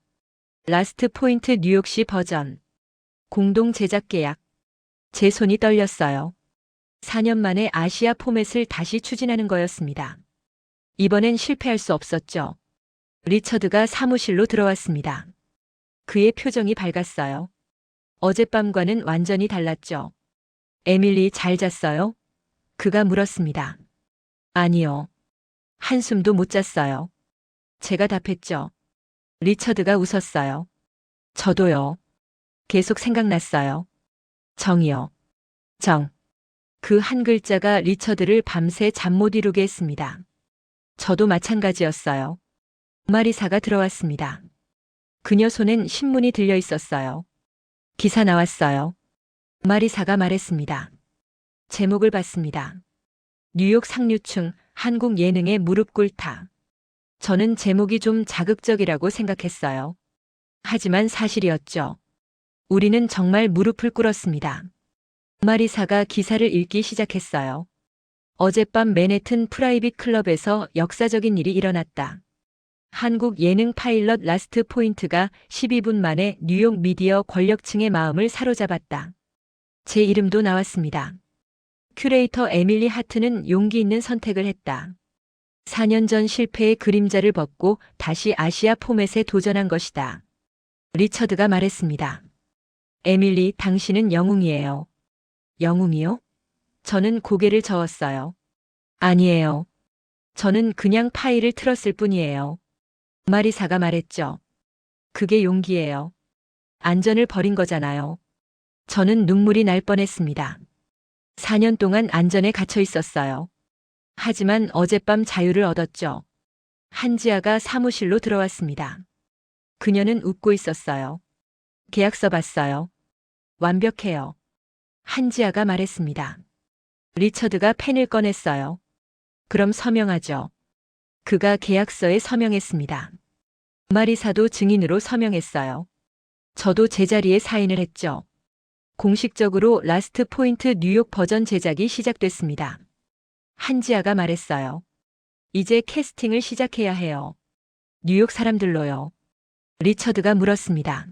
라스트 포인트 뉴욕시 버전. 공동 제작 계약. 제 손이 떨렸어요. 4년 만에 아시아 포맷을 다시 추진하는 거였습니다. 이번엔 실패할 수 없었죠. 리처드가 사무실로 들어왔습니다. 그의 표정이 밝았어요. 어젯밤과는 완전히 달랐죠. 에밀리 잘 잤어요? 그가 물었습니다. 아니요. 한숨도 못 잤어요. 제가 답했죠. 리처드가 웃었어요. 저도요. 계속 생각났어요. 정이요. 정. 그 한 글자가 리처드를 밤새 잠 못 이루게 했습니다. 저도 마찬가지였어요. 마리사가 들어왔습니다. 그녀 손엔 신문이 들려 있었어요. 기사 나왔어요. 마리사가 말했습니다. 제목을 봤습니다. 뉴욕 상류층 한국 예능에 무릎 꿇다. 저는 제목이 좀 자극적이라고 생각했어요. 하지만 사실이었죠. 우리는 정말 무릎을 꿇었습니다. 마리사가 기사를 읽기 시작했어요. 어젯밤 맨해튼 프라이빗 클럽에서 역사적인 일이 일어났다. 한국 예능 파일럿 라스트 포인트가 12분 만에 뉴욕 미디어 권력층의 마음을 사로잡았다. 제 이름도 나왔습니다. 큐레이터 에밀리 하트는 용기 있는 선택을 했다. 4년 전 실패의 그림자를 벗고 다시 아시아 포맷에 도전한 것이다. 리처드가 말했습니다. 에밀리, 당신은 영웅이에요. 영웅이요? 저는 고개를 저었어요. 아니에요. 저는 그냥 파일을 틀었을 뿐이에요. 마리사가 말했죠. 그게 용기예요. 안전을 버린 거잖아요. 저는 눈물이 날 뻔했습니다. 4년 동안 안전에 갇혀 있었어요. 하지만 어젯밤 자유를 얻었죠. 한지아가 사무실로 들어왔습니다. 그녀는 웃고 있었어요. 계약서 봤어요. 완벽해요. 한지아가 말했습니다. 리처드가 펜을 꺼냈어요. 그럼 서명하죠. 그가 계약서에 서명했습니다. 마리사도 증인으로 서명했어요. 저도 제자리에 사인을 했죠. 공식적으로 라스트 포인트 뉴욕 버전 제작이 시작됐습니다. 한지아가 말했어요. 이제 캐스팅을 시작해야 해요. 뉴욕 사람들로요. 리처드가 물었습니다.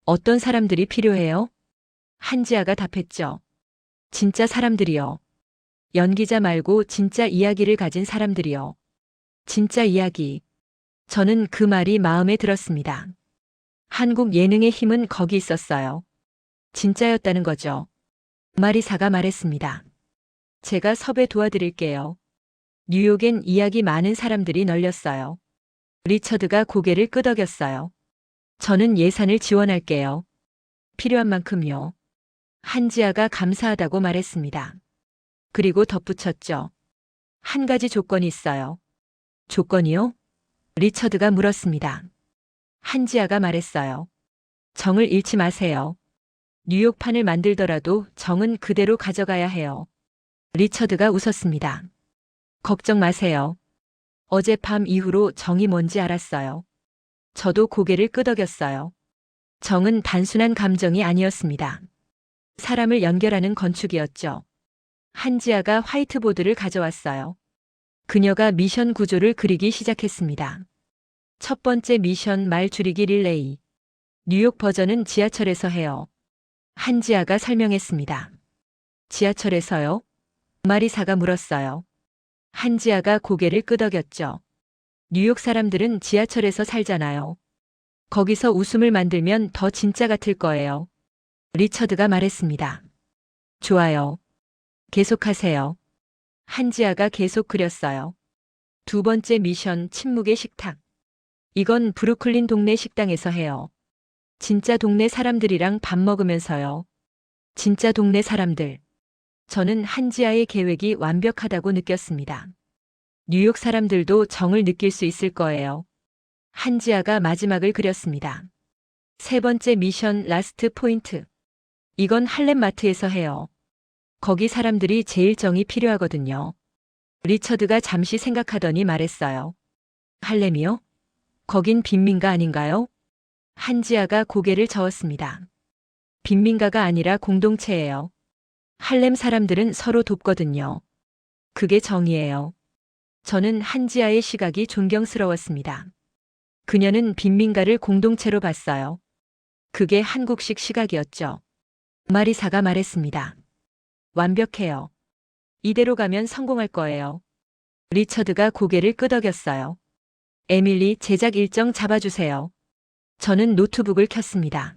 어떤 사람들이 필요해요? 한지아가 답했죠. 진짜 사람들이요. 연기자 말고 진짜 이야기를 가진 사람들이요. 진짜 이야기. 저는 그 말이 마음에 들었습니다. 한국 예능의 힘은 거기 있었어요. 진짜였다는 거죠. 마리사가 말했습니다. 제가 섭외 도와드릴게요. 뉴욕엔 이야기 많은 사람들이 널렸어요. 리처드가 고개를 끄덕였어요. 저는 예산을 지원할게요. 필요한 만큼요. 한지아가 감사하다고 말했습니다. 그리고 덧붙였죠. 한 가지 조건이 있어요. 조건이요? 리처드가 물었습니다. 한지아가 말했어요. 정을 잃지 마세요. 뉴욕판을 만들더라도 정은 그대로 가져가야 해요. 리처드가 웃었습니다. 걱정 마세요. 어젯밤 이후로 정이 뭔지 알았어요. 저도 고개를 끄덕였어요. 정은 단순한 감정이 아니었습니다. 사람을 연결하는 건축이었죠. 한지아가 화이트보드를 가져왔어요. 그녀가 미션 구조를 그리기 시작했습니다. 첫 번째 미션 말 줄이기 릴레이. 뉴욕 버전은 지하철에서 해요. 한지아가 설명했습니다. 지하철에서요? 마리사가 물었어요. 한지아가 고개를 끄덕였죠. 뉴욕 사람들은 지하철에서 살잖아요. 거기서 웃음을 만들면 더 진짜 같을 거예요. 리처드가 말했습니다. 좋아요. 계속하세요. 한지아가 계속 그렸어요. 두 번째 미션 침묵의 식탁. 이건 브루클린 동네 식당에서 해요. 진짜 동네 사람들이랑 밥 먹으면서요. 진짜 동네 사람들. 저는 한지아의 계획이 완벽하다고 느꼈습니다. 뉴욕 사람들도 정을 느낄 수 있을 거예요. 한지아가 마지막을 그렸습니다. 세 번째 미션 라스트 포인트. 이건 할렘 마트에서 해요. 거기 사람들이 제일 정이 필요하거든요. 리처드가 잠시 생각하더니 말했어요. 할렘이요? 거긴 빈민가 아닌가요? 한지아가 고개를 저었습니다. 빈민가가 아니라 공동체예요. 할렘 사람들은 서로 돕거든요. 그게 정의예요. 저는 한지아의 시각이 존경스러웠습니다. 그녀는 빈민가를 공동체로 봤어요. 그게 한국식 시각이었죠. 마리사가 말했습니다. 완벽해요. 이대로 가면 성공할 거예요. 리처드가 고개를 끄덕였어요. 에밀리, 제작 일정 잡아주세요. 저는 노트북을 켰습니다.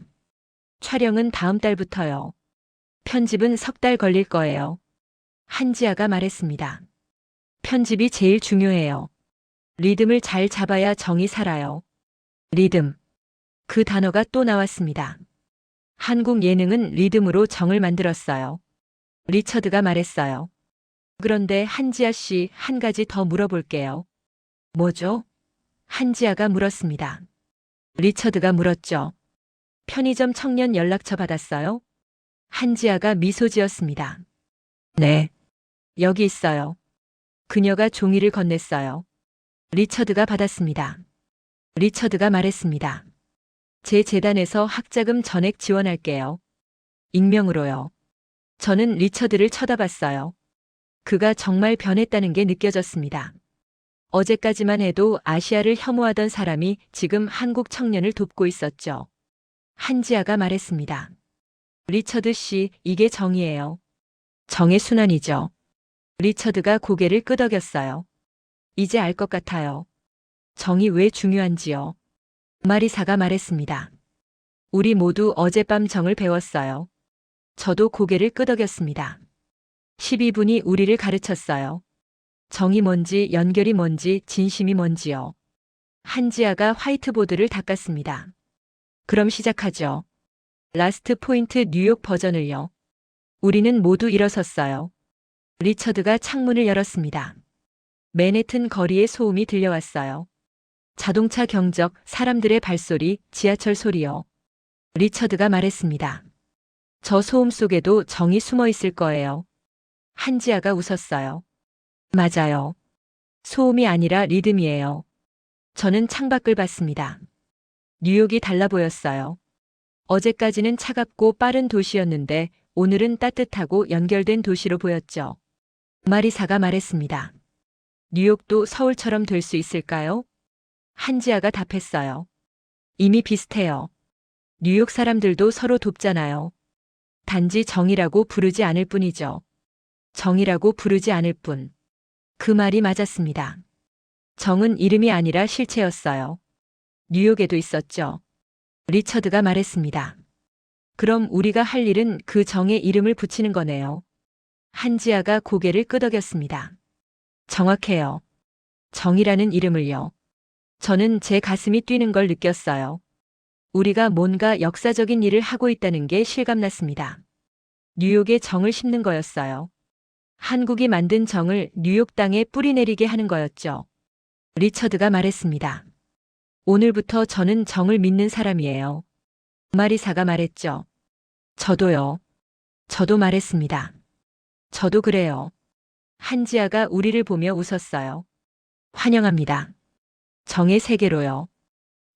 촬영은 다음 달부터요. 편집은 석 달 걸릴 거예요. 한지아가 말했습니다. 편집이 제일 중요해요. 리듬을 잘 잡아야 정이 살아요. 리듬. 그 단어가 또 나왔습니다. 한국 예능은 리듬으로 정을 만들었어요. 리처드가 말했어요. 그런데 한지아 씨, 한 가지 더 물어볼게요. 뭐죠? 한지아가 물었습니다. 리처드가 물었죠. 편의점 청년 연락처 받았어요? 한지아가 미소 지었습니다. 네. 여기 있어요. 그녀가 종이를 건넸어요. 리처드가 받았습니다. 리처드가 말했습니다. 제 재단에서 학자금 전액 지원할게요. 익명으로요. 저는 리처드를 쳐다봤어요. 그가 정말 변했다는 게 느껴졌습니다. 어제까지만 해도 아시아를 혐오하던 사람이 지금 한국 청년을 돕고 있었죠. 한지아가 말했습니다. 리처드 씨, 이게 정의예요. 정의 순환이죠. 리처드가 고개를 끄덕였어요. 이제 알 것 같아요. 정이 왜 중요한지요. 마리사가 말했습니다. 우리 모두 어젯밤 정을 배웠어요. 저도 고개를 끄덕였습니다. 12분이 우리를 가르쳤어요. 정이 뭔지, 연결이 뭔지, 진심이 뭔지요. 한지아가 화이트보드를 닦았습니다. 그럼 시작하죠. 라스트 포인트 뉴욕 버전을요. 우리는 모두 일어섰어요. 리처드가 창문을 열었습니다. 맨해튼 거리의 소음이 들려왔어요. 자동차 경적, 사람들의 발소리, 지하철 소리요. 리처드가 말했습니다. 저 소음 속에도 정이 숨어 있을 거예요. 한지아가 웃었어요. 맞아요. 소음이 아니라 리듬이에요. 저는 창밖을 봤습니다. 뉴욕이 달라 보였어요. 어제까지는 차갑고 빠른 도시였는데 오늘은 따뜻하고 연결된 도시로 보였죠. 마리사가 말했습니다. 뉴욕도 서울처럼 될 수 있을까요? 한지아가 답했어요. 이미 비슷해요. 뉴욕 사람들도 서로 돕잖아요. 단지 정이라고 부르지 않을 뿐이죠. 정이라고 부르지 않을 뿐. 그 말이 맞았습니다. 정은 이름이 아니라 실체였어요. 뉴욕에도 있었죠. 리처드가 말했습니다. 그럼 우리가 할 일은 그 정의 이름을 붙이는 거네요. 한지아가 고개를 끄덕였습니다. 정확해요. 정이라는 이름을요. 저는 제 가슴이 뛰는 걸 느꼈어요. 우리가 뭔가 역사적인 일을 하고 있다는 게 실감났습니다. 뉴욕에 정을 심는 거였어요. 한국이 만든 정을 뉴욕 땅에 뿌리내리게 하는 거였죠. 리처드가 말했습니다. 오늘부터 저는 정을 믿는 사람이에요. 마리사가 말했죠. 저도요. 저도 말했습니다. 저도 그래요. 한지아가 우리를 보며 웃었어요. 환영합니다. 정의 세계로요.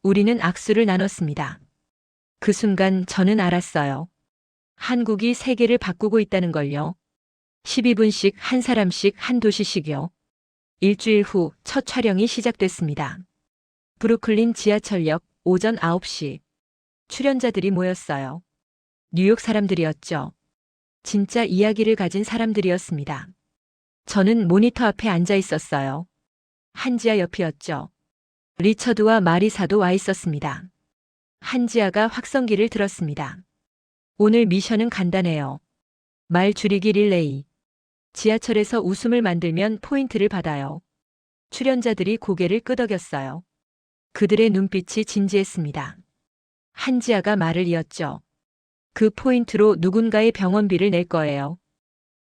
우리는 악수를 나눴습니다. 그 순간 저는 알았어요. 한국이 세계를 바꾸고 있다는 걸요. 12분씩 한 사람씩 한 도시씩요. 일주일 후 첫 촬영이 시작됐습니다. 브루클린 지하철역 오전 9시. 출연자들이 모였어요. 뉴욕 사람들이었죠. 진짜 이야기를 가진 사람들이었습니다. 저는 모니터 앞에 앉아 있었어요. 한지아 옆이었죠. 리처드와 마리사도 와 있었습니다. 한지아가 확성기를 들었습니다. 오늘 미션은 간단해요. 말 줄이기 릴레이. 지하철에서 웃음을 만들면 포인트를 받아요. 출연자들이 고개를 끄덕였어요. 그들의 눈빛이 진지했습니다. 한지아가 말을 이었죠. 그 포인트로 누군가의 병원비를 낼 거예요.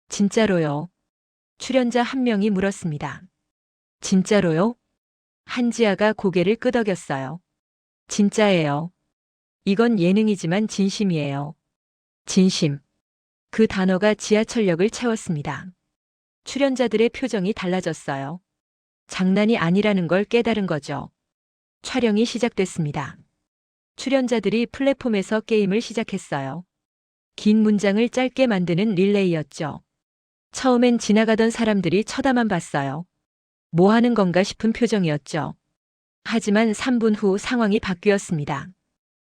진짜로요? 출연자 한 명이 물었습니다. 진짜로요? 한지아가 고개를 끄덕였어요. 진짜예요. 이건 예능이지만 진심이에요. 진심. 그 단어가 지하철역을 채웠습니다. 출연자들의 표정이 달라졌어요. 장난이 아니라는 걸 깨달은 거죠. 촬영이 시작됐습니다. 출연자들이 플랫폼에서 게임을 시작했어요. 긴 문장을 짧게 만드는 릴레이였죠. 처음엔 지나가던 사람들이 쳐다만 봤어요. 뭐 하는 건가 싶은 표정이었죠. 하지만 3분 후 상황이 바뀌었습니다.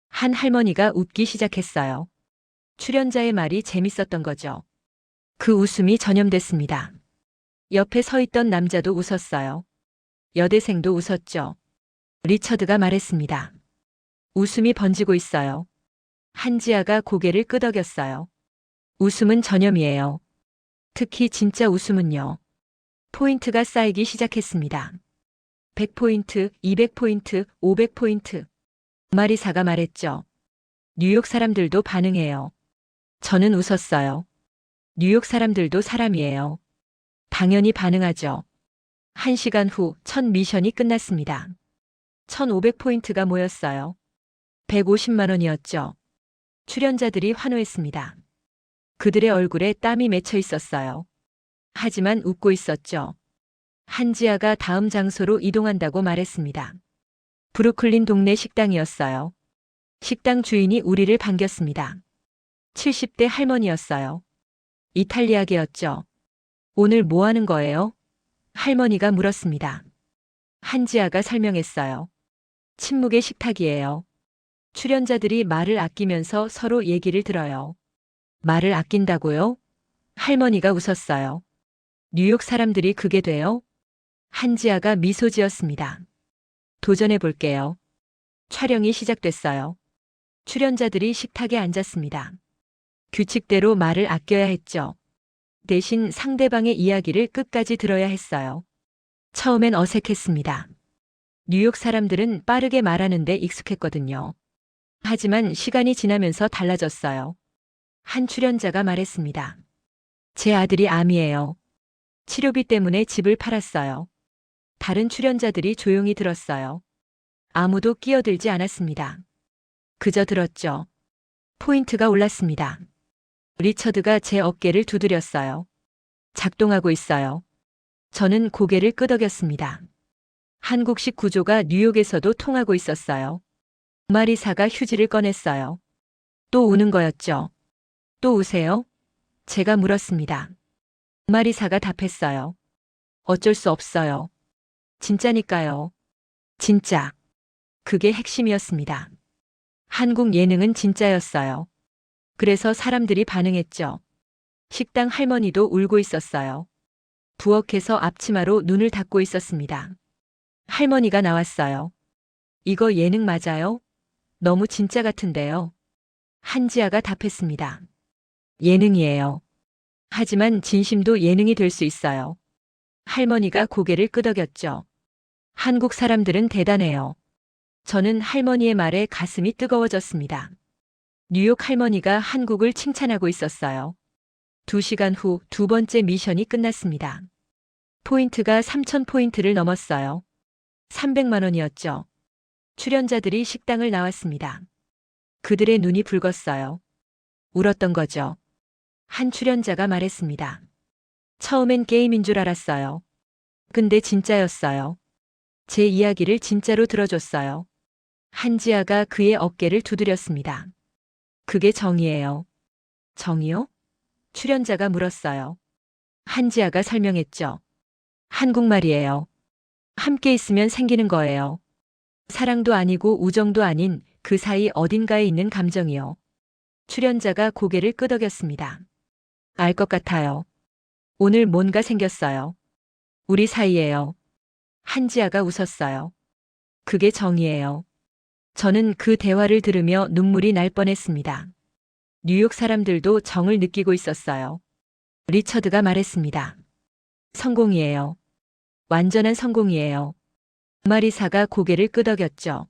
한 할머니가 웃기 시작했어요. 출연자의 말이 재밌었던 거죠. 그 웃음이 전염됐습니다. 옆에 서 있던 남자도 웃었어요. 여대생도 웃었죠. 리처드가 말했습니다. 웃음이 번지고 있어요. 한지아가 고개를 끄덕였어요. 웃음은 전염이에요. 특히 진짜 웃음은요. 포인트가 쌓이기 시작했습니다. 100포인트, 200포인트, 500포인트. 마리사가 말했죠. 뉴욕 사람들도 반응해요. 저는 웃었어요. 뉴욕 사람들도 사람이에요. 당연히 반응하죠. 1시간 후 첫 미션이 끝났습니다. 1500포인트가 모였어요. 150만 원이었죠. 출연자들이 환호했습니다. 그들의 얼굴에 땀이 맺혀 있었어요. 하지만 웃고 있었죠. 한지아가 다음 장소로 이동한다고 말했습니다. 브루클린 동네 식당이었어요. 식당 주인이 우리를 반겼습니다. 70대 할머니였어요. 이탈리아계였죠. 오늘 뭐 하는 거예요? 할머니가 물었습니다. 한지아가 설명했어요. 침묵의 식탁이에요. 출연자들이 말을 아끼면서 서로 얘기를 들어요. 말을 아낀다고요? 할머니가 웃었어요. 뉴욕 사람들이 그게 돼요? 한지아가 미소 지었습니다. 도전해 볼게요. 촬영이 시작됐어요. 출연자들이 식탁에 앉았습니다. 규칙대로 말을 아껴야 했죠. 대신 상대방의 이야기를 끝까지 들어야 했어요. 처음엔 어색했습니다. 뉴욕 사람들은 빠르게 말하는데 익숙했거든요. 하지만 시간이 지나면서 달라졌어요. 한 출연자가 말했습니다. 제 아들이 암이에요. 치료비 때문에 집을 팔았어요. 다른 출연자들이 조용히 들었어요. 아무도 끼어들지 않았습니다. 그저 들었죠. 포인트가 올랐습니다. 리처드가 제 어깨를 두드렸어요. 작동하고 있어요. 저는 고개를 끄덕였습니다. 한국식 구조가 뉴욕에서도 통하고 있었어요. 마리사가 휴지를 꺼냈어요. 또 우는 거였죠. 또 우세요? 제가 물었습니다. 마리사가 답했어요. 어쩔 수 없어요. 진짜니까요. 진짜. 그게 핵심이었습니다. 한국 예능은 진짜였어요. 그래서 사람들이 반응했죠. 식당 할머니도 울고 있었어요. 부엌에서 앞치마로 눈을 닫고 있었습니다. 할머니가 나왔어요. 이거 예능 맞아요? 너무 진짜 같은데요. 한지아가 답했습니다. 예능이에요. 하지만 진심도 예능이 될 수 있어요. 할머니가 고개를 끄덕였죠. 한국 사람들은 대단해요. 저는 할머니의 말에 가슴이 뜨거워졌습니다. 뉴욕 할머니가 한국을 칭찬하고 있었어요. 2시간 후 두 번째 미션이 끝났습니다. 포인트가 3,000포인트를 넘었어요. 300만 원이었죠. 출연자들이 식당을 나왔습니다. 그들의 눈이 붉었어요. 울었던 거죠. 한 출연자가 말했습니다. 처음엔 게임인 줄 알았어요. 근데 진짜였어요. 제 이야기를 진짜로 들어줬어요. 한지아가 그의 어깨를 두드렸습니다. 그게 정의예요. 정의요? 출연자가 물었어요. 한지아가 설명했죠. 한국말이에요. 함께 있으면 생기는 거예요. 사랑도 아니고 우정도 아닌 그 사이 어딘가에 있는 감정이요. 출연자가 고개를 끄덕였습니다. 알 것 같아요. 오늘 뭔가 생겼어요. 우리 사이에요. 한지아가 웃었어요. 그게 정의예요. 저는 그 대화를 들으며 눈물이 날 뻔했습니다. 뉴욕 사람들도 정을 느끼고 있었어요. 리처드가 말했습니다. 성공이에요. 완전한 성공이에요. 마리사가 고개를 끄덕였죠.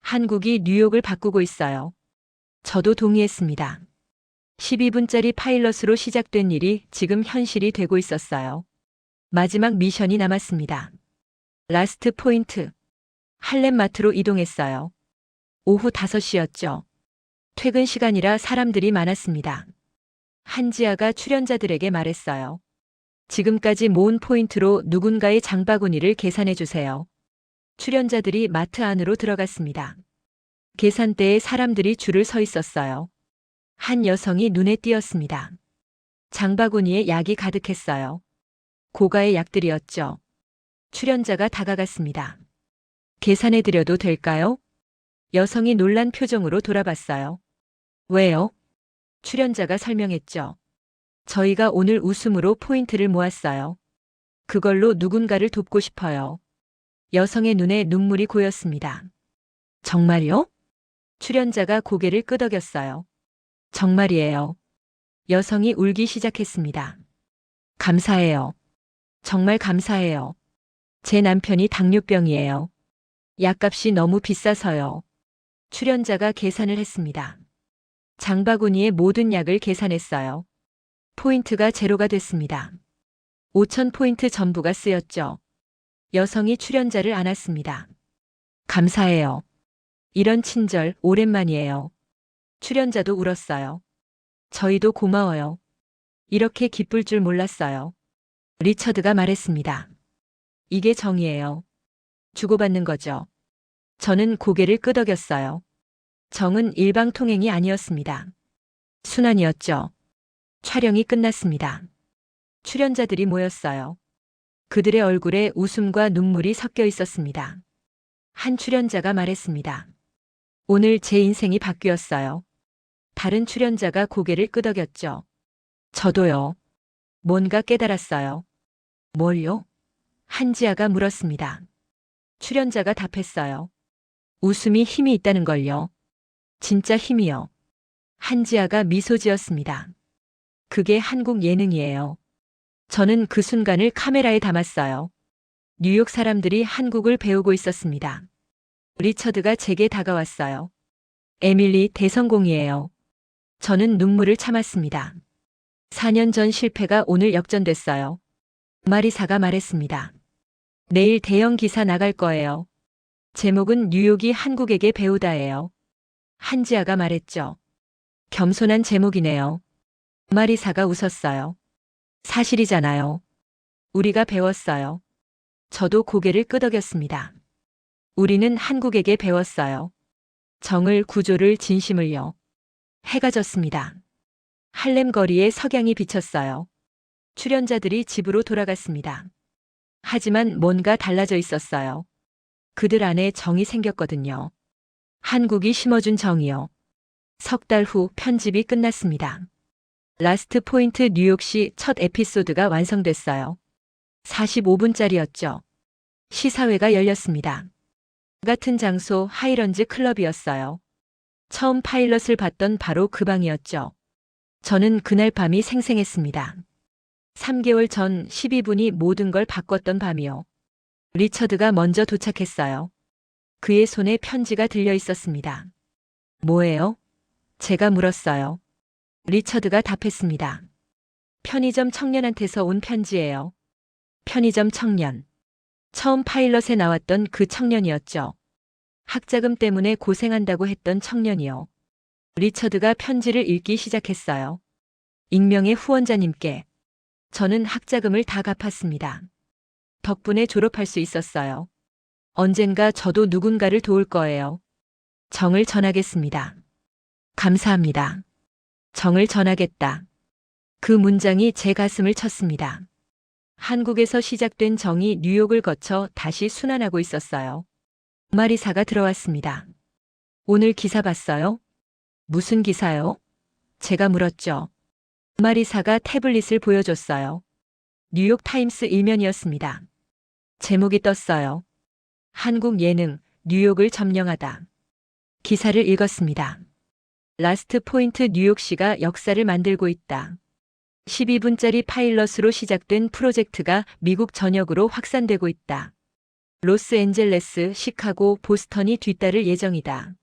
한국이 뉴욕을 바꾸고 있어요. 저도 동의했습니다. 12분짜리 파일럿으로 시작된 일이 지금 현실이 되고 있었어요. 마지막 미션이 남았습니다. 라스트 포인트. 할렘마트로 이동했어요. 오후 5시였죠. 퇴근 시간이라 사람들이 많았습니다. 한지아가 출연자들에게 말했어요. 지금까지 모은 포인트로 누군가의 장바구니를 계산해 주세요. 출연자들이 마트 안으로 들어갔습니다. 계산대에 사람들이 줄을 서 있었어요. 한 여성이 눈에 띄었습니다. 장바구니에 약이 가득했어요. 고가의 약들이었죠. 출연자가 다가갔습니다. 계산해 드려도 될까요? 여성이 놀란 표정으로 돌아봤어요. 왜요? 출연자가 설명했죠. 저희가 오늘 웃음으로 포인트를 모았어요. 그걸로 누군가를 돕고 싶어요. 여성의 눈에 눈물이 고였습니다. 정말요? 출연자가 고개를 끄덕였어요. 정말이에요. 여성이 울기 시작했습니다. 감사해요. 정말 감사해요. 제 남편이 당뇨병이에요. 약값이 너무 비싸서요. 출연자가 계산을 했습니다. 장바구니의 모든 약을 계산했어요. 포인트가 제로가 됐습니다. 5,000포인트 전부가 쓰였죠. 여성이 출연자를 안았습니다. 감사해요. 이런 친절 오랜만이에요. 출연자도 울었어요. 저희도 고마워요. 이렇게 기쁠 줄 몰랐어요. 리처드가 말했습니다. 이게 정이에요. 주고받는 거죠. 저는 고개를 끄덕였어요. 정은 일방통행이 아니었습니다. 순환이었죠. 촬영이 끝났습니다. 출연자들이 모였어요. 그들의 얼굴에 웃음과 눈물이 섞여 있었습니다. 한 출연자가 말했습니다. 오늘 제 인생이 바뀌었어요. 다른 출연자가 고개를 끄덕였죠. 저도요. 뭔가 깨달았어요. 뭘요? 한지아가 물었습니다. 출연자가 답했어요. 웃음이 힘이 있다는 걸요. 진짜 힘이요. 한지아가 미소 지었습니다. 그게 한국 예능이에요. 저는 그 순간을 카메라에 담았어요. 뉴욕 사람들이 한국을 배우고 있었습니다. 리처드가 제게 다가왔어요. 에밀리 대성공이에요. 저는 눈물을 참았습니다. 4년 전 실패가 오늘 역전됐어요. 마리사가 말했습니다. 내일 대형 기사 나갈 거예요. 제목은 뉴욕이 한국에게 배우다예요. 한지아가 말했죠. 겸손한 제목이네요. 마리사가 웃었어요. 사실이잖아요. 우리가 배웠어요. 저도 고개를 끄덕였습니다. 우리는 한국에게 배웠어요. 정을, 구조를, 진심을요. 해가 졌습니다. 할렘 거리에 석양이 비쳤어요. 출연자들이 집으로 돌아갔습니다. 하지만 뭔가 달라져 있었어요. 그들 안에 정이 생겼거든요. 한국이 심어준 정이요. 석 달 후 편집이 끝났습니다. 라스트 포인트 뉴욕시 첫 에피소드가 완성됐어요. 45분짜리였죠. 시사회가 열렸습니다. 같은 장소 하이런즈 클럽이었어요. 처음 파일럿을 봤던 바로 그 방이었죠. 저는 그날 밤이 생생했습니다. 3개월 전 12분이 모든 걸 바꿨던 밤이요. 리처드가 먼저 도착했어요. 그의 손에 편지가 들려 있었습니다. 뭐예요? 제가 물었어요. 리처드가 답했습니다. 편의점 청년한테서 온 편지예요. 편의점 청년. 처음 파일럿에 나왔던 그 청년이었죠. 학자금 때문에 고생한다고 했던 청년이요. 리처드가 편지를 읽기 시작했어요. 익명의 후원자님께. 저는 학자금을 다 갚았습니다. 덕분에 졸업할 수 있었어요. 언젠가 저도 누군가를 도울 거예요. 정을 전하겠습니다. 감사합니다. 정을 전하겠다. 그 문장이 제 가슴을 쳤습니다. 한국에서 시작된 정이 뉴욕을 거쳐 다시 순환하고 있었어요. 마리사가 들어왔습니다. 오늘 기사 봤어요? 무슨 기사요? 제가 물었죠. 마리사가 태블릿을 보여줬어요. 뉴욕 타임스 일면이었습니다. 제목이 떴어요. 한국 예능, 뉴욕을 점령하다. 기사를 읽었습니다. 라스트 포인트 뉴욕시가 역사를 만들고 있다. 12분짜리 파일럿으로 시작된 프로젝트가 미국 전역으로 확산되고 있다. 로스앤젤레스, 시카고, 보스턴이 뒤따를 예정이다.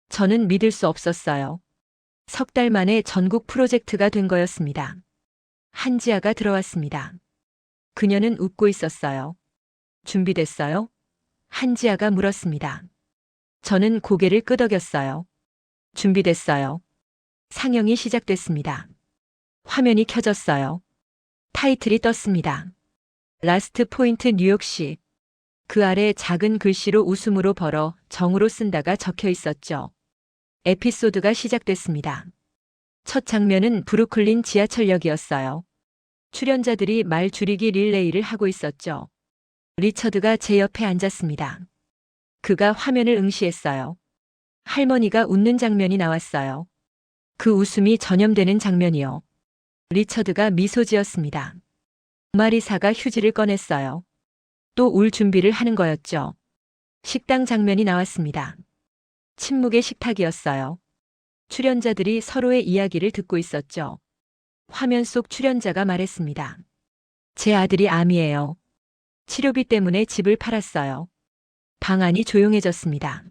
저는 믿을 수 없었어요. 석 달 만에 전국 프로젝트가 된 거였습니다. 한지아가 들어왔습니다. 그녀는 웃고 있었어요. 준비됐어요? 한지아가 물었습니다. 저는 고개를 끄덕였어요. 준비됐어요. 상영이 시작됐습니다. 화면이 켜졌어요. 타이틀이 떴습니다. 라스트 포인트 뉴욕시. 그 아래 작은 글씨로 웃음으로 벌어 정으로 쓴다가 적혀 있었죠. 에피소드가 시작됐습니다. 첫 장면은 브루클린 지하철역이었어요. 출연자들이 말 줄이기 릴레이를 하고 있었죠. 리처드가 제 옆에 앉았습니다. 그가 화면을 응시했어요. 할머니가 웃는 장면이 나왔어요. 그 웃음이 전염되는 장면이요. 리처드가 미소 지었습니다. 마리사가 휴지를 꺼냈어요. 또 울 준비를 하는 거였죠. 식당 장면이 나왔습니다. 침묵의 식탁이었어요. 출연자들이 서로의 이야기를 듣고 있었죠. 화면 속 출연자가 말했습니다. 제 아들이 암이에요. 치료비 때문에 집을 팔았어요. 방 안이 조용해졌습니다.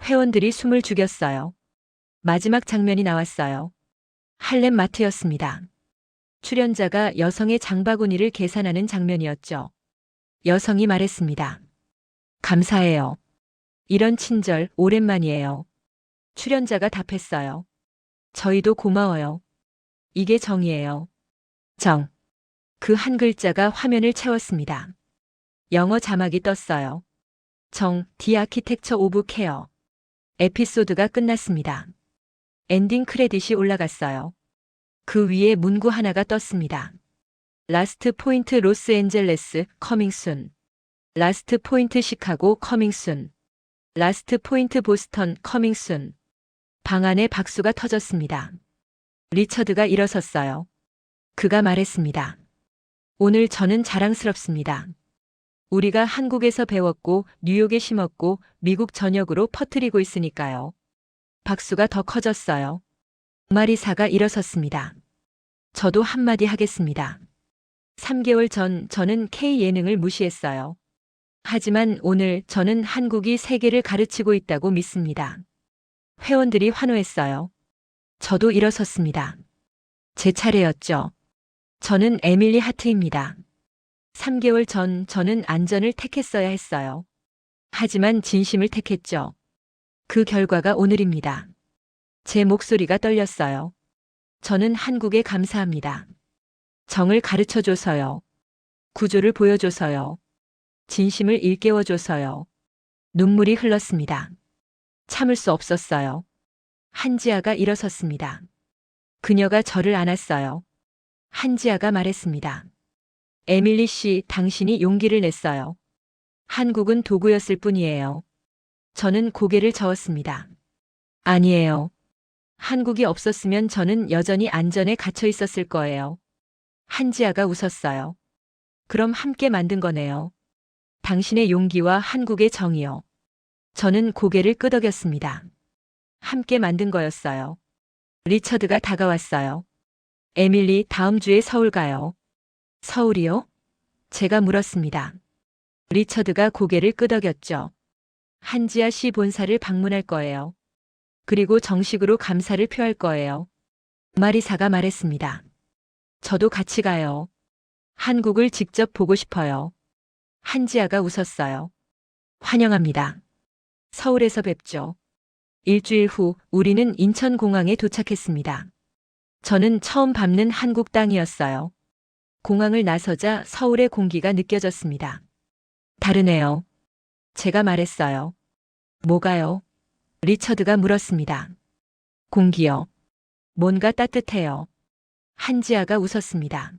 회원들이 숨을 죽였어요. 마지막 장면이 나왔어요. 할렘 마트였습니다. 출연자가 여성의 장바구니를 계산하는 장면이었죠. 여성이 말했습니다. 감사해요. 이런 친절 오랜만이에요. 출연자가 답했어요. 저희도 고마워요. 이게 정이에요. 정. 그 한 글자가 화면을 채웠습니다. 영어 자막이 떴어요. 정, 디 아키텍처 오브 케어. 에피소드가 끝났습니다. 엔딩 크레딧이 올라갔어요. 그 위에 문구 하나가 떴습니다. 라스트 포인트 로스앤젤레스 커밍순. 라스트 포인트 시카고 커밍순. 라스트 포인트 보스턴 커밍순. 방 안에 박수가 터졌습니다. 리처드가 일어섰어요. 그가 말했습니다. 오늘 저는 자랑스럽습니다. 우리가 한국에서 배웠고 뉴욕에 심었고 미국 전역으로 퍼뜨리고 있으니까요. 박수가 더 커졌어요. 마리사가 일어섰습니다. 저도 한마디 하겠습니다. 3개월 전 저는 K 예능을 무시했어요. 하지만 오늘 저는 한국이 세계를 가르치고 있다고 믿습니다. 회원들이 환호했어요. 저도 일어섰습니다. 제 차례였죠. 저는 에밀리 하트입니다. 3개월 전 저는 안전을 택했어야 했어요. 하지만 진심을 택했죠. 그 결과가 오늘입니다. 제 목소리가 떨렸어요. 저는 한국에 감사합니다. 정을 가르쳐줘서요. 구조를 보여줘서요. 진심을 일깨워줘서요. 눈물이 흘렀습니다. 참을 수 없었어요. 한지아가 일어섰습니다. 그녀가 저를 안았어요. 한지아가 말했습니다. 에밀리 씨, 당신이 용기를 냈어요. 한국은 도구였을 뿐이에요. 저는 고개를 저었습니다. 아니에요. 한국이 없었으면 저는 여전히 안전에 갇혀 있었을 거예요. 한지아가 웃었어요. 그럼 함께 만든 거네요. 당신의 용기와 한국의 정이요. 저는 고개를 끄덕였습니다. 함께 만든 거였어요. 리처드가 다가왔어요. 에밀리, 다음 주에 서울 가요. 서울이요? 제가 물었습니다. 리처드가 고개를 끄덕였죠. 한지아 씨 본사를 방문할 거예요. 그리고 정식으로 감사를 표할 거예요. 마리사가 말했습니다. 저도 같이 가요. 한국을 직접 보고 싶어요. 한지아가 웃었어요. 환영합니다. 서울에서 뵙죠. 일주일 후 우리는 인천공항에 도착했습니다. 저는 처음 밟는 한국 땅이었어요. 공항을 나서자 서울의 공기가 느껴졌습니다. 다르네요. 제가 말했어요. 뭐가요? 리처드가 물었습니다. 공기요. 뭔가 따뜻해요. 한지아가 웃었습니다.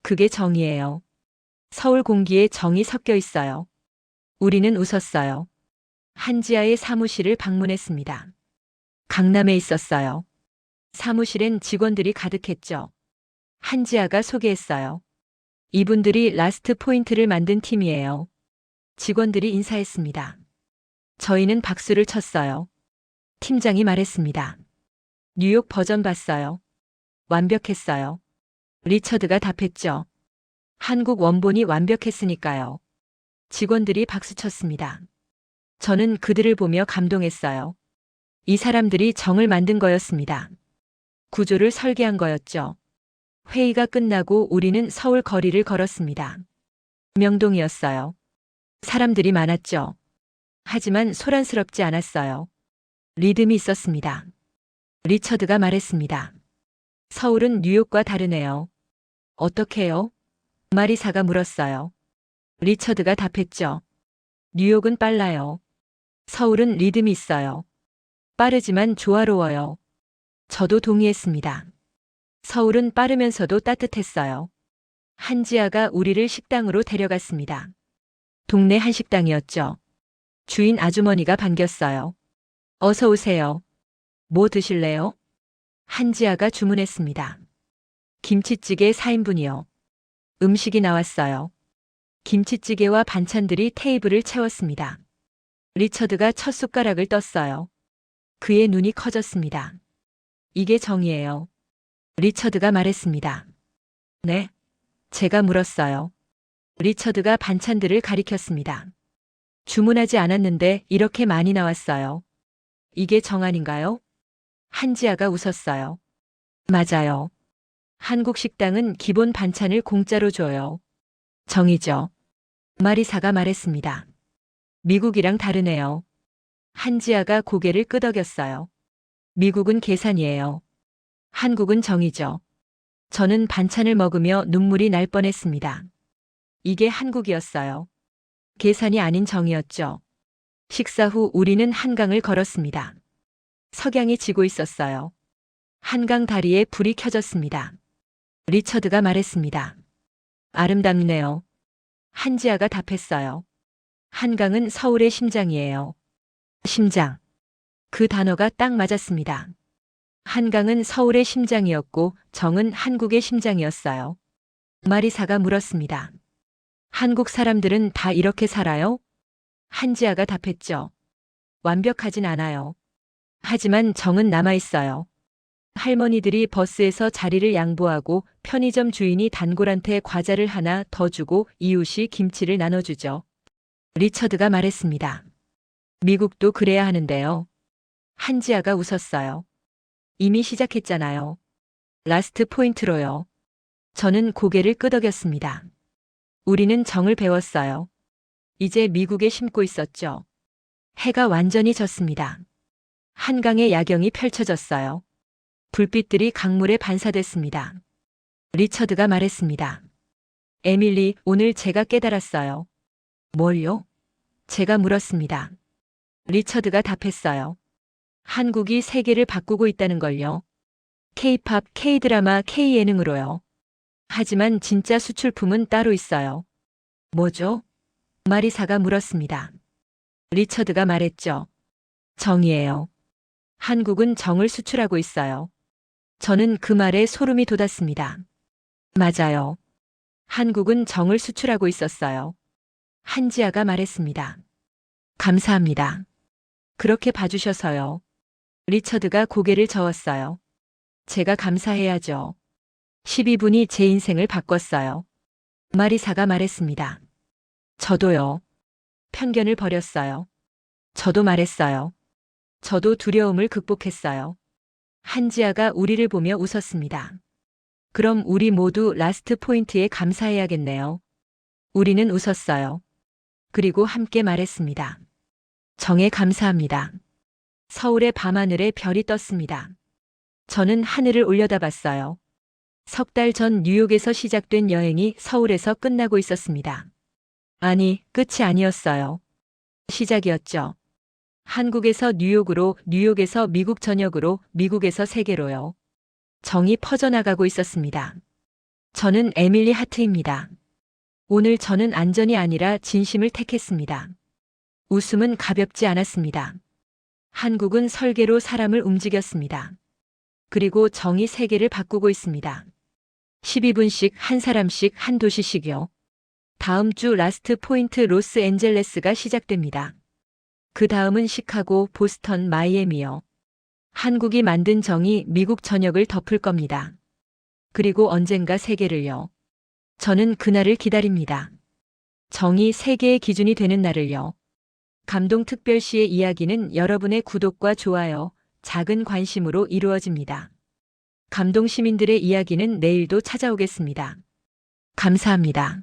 그게 정이에요. 서울 공기에 정이 섞여 있어요. 우리는 웃었어요. 한지아의 사무실을 방문했습니다. 강남에 있었어요. 사무실엔 직원들이 가득했죠. 한지아가 소개했어요. 이분들이 라스트 포인트를 만든 팀이에요. 직원들이 인사했습니다. 저희는 박수를 쳤어요. 팀장이 말했습니다. 뉴욕 버전 봤어요. 완벽했어요. 리처드가 답했죠. 한국 원본이 완벽했으니까요. 직원들이 박수쳤습니다. 저는 그들을 보며 감동했어요. 이 사람들이 정을 만든 거였습니다. 구조를 설계한 거였죠. 회의가 끝나고 우리는 서울 거리를 걸었습니다. 명동이었어요. 사람들이 많았죠. 하지만 소란스럽지 않았어요. 리듬이 있었습니다. 리처드가 말했습니다. 서울은 뉴욕과 다르네요. 어떻게요? 마리사가 물었어요. 리처드가 답했죠. 뉴욕은 빨라요. 서울은 리듬이 있어요. 빠르지만 조화로워요. 저도 동의했습니다. 서울은 빠르면서도 따뜻했어요. 한지아가 우리를 식당으로 데려갔습니다. 동네 한식당이었죠. 주인 아주머니가 반겼어요. 어서 오세요. 뭐 드실래요? 한지아가 주문했습니다. 김치찌개 4인분이요. 음식이 나왔어요. 김치찌개와 반찬들이 테이블을 채웠습니다. 리처드가 첫 숟가락을 떴어요. 그의 눈이 커졌습니다. 이게 정이에요. 리처드가 말했습니다. 네? 제가 물었어요. 리처드가 반찬들을 가리켰습니다. 주문하지 않았는데 이렇게 많이 나왔어요. 이게 정 아닌가요? 한지아가 웃었어요. 맞아요. 한국 식당은 기본 반찬을 공짜로 줘요. 정이죠. 마리사가 말했습니다. 미국이랑 다르네요. 한지아가 고개를 끄덕였어요. 미국은 계산이에요. 한국은 정이죠. 저는 반찬을 먹으며 눈물이 날 뻔했습니다. 이게 한국이었어요. 계산이 아닌 정이었죠. 식사 후 우리는 한강을 걸었습니다. 석양이 지고 있었어요. 한강 다리에 불이 켜졌습니다. 리처드가 말했습니다. 아름답네요. 한지아가 답했어요. 한강은 서울의 심장이에요. 심장. 그 단어가 딱 맞았습니다. 한강은 서울의 심장이었고 정은 한국의 심장이었어요. 마리사가 물었습니다. 한국 사람들은 다 이렇게 살아요? 한지아가 답했죠. 완벽하진 않아요. 하지만 정은 남아있어요. 할머니들이 버스에서 자리를 양보하고 편의점 주인이 단골한테 과자를 하나 더 주고 이웃이 김치를 나눠주죠. 리처드가 말했습니다. 미국도 그래야 하는데요. 한지아가 웃었어요. 이미 시작했잖아요. 라스트 포인트로요. 저는 고개를 끄덕였습니다. 우리는 정을 배웠어요. 이제 미국에 심고 있었죠. 해가 완전히 졌습니다. 한강의 야경이 펼쳐졌어요. 불빛들이 강물에 반사됐습니다. 리처드가 말했습니다. 에밀리, 오늘 제가 깨달았어요. 뭘요? 제가 물었습니다. 리처드가 답했어요. 한국이 세계를 바꾸고 있다는 걸요. K-팝, K-드라마, K-예능으로요. 하지만 진짜 수출품은 따로 있어요. 뭐죠? 마리사가 물었습니다. 리처드가 말했죠. 정이에요. 한국은 정을 수출하고 있어요. 저는 그 말에 소름이 돋았습니다. 맞아요. 한국은 정을 수출하고 있었어요. 한지아가 말했습니다. 감사합니다. 그렇게 봐주셔서요. 리처드가 고개를 저었어요. 제가 감사해야죠. 12분이 제 인생을 바꿨어요. 마리사가 말했습니다. 저도요. 편견을 버렸어요. 저도 말했어요. 저도 두려움을 극복했어요. 한지아가 우리를 보며 웃었습니다. 그럼 우리 모두 라스트 포인트에 감사해야겠네요. 우리는 웃었어요. 그리고 함께 말했습니다. 정에 감사합니다. 서울의 밤하늘에 별이 떴습니다. 저는 하늘을 올려다봤어요. 석 달 전 뉴욕에서 시작된 여행이 서울에서 끝나고 있었습니다. 아니, 끝이 아니었어요. 시작이었죠. 한국에서 뉴욕으로, 뉴욕에서 미국 전역으로, 미국에서 세계로요. 정이 퍼져나가고 있었습니다. 저는 에밀리 하트입니다. 오늘 저는 안전이 아니라 진심을 택했습니다. 웃음은 가볍지 않았습니다. 한국은 설계로 사람을 움직였습니다. 그리고 정이 세계를 바꾸고 있습니다. 12분씩 한 사람씩 한 도시씩요. 다음 주 라스트 포인트 로스앤젤레스가 시작됩니다. 그 다음은 시카고, 보스턴, 마이애미요. 한국이 만든 정이 미국 전역을 덮을 겁니다. 그리고 언젠가 세계를요. 저는 그날을 기다립니다. 정이 세계의 기준이 되는 날을요. 감동특별시의 이야기는 여러분의 구독과 좋아요, 작은 관심으로 이루어집니다. 감동시민들의 이야기는 내일도 찾아오겠습니다. 감사합니다.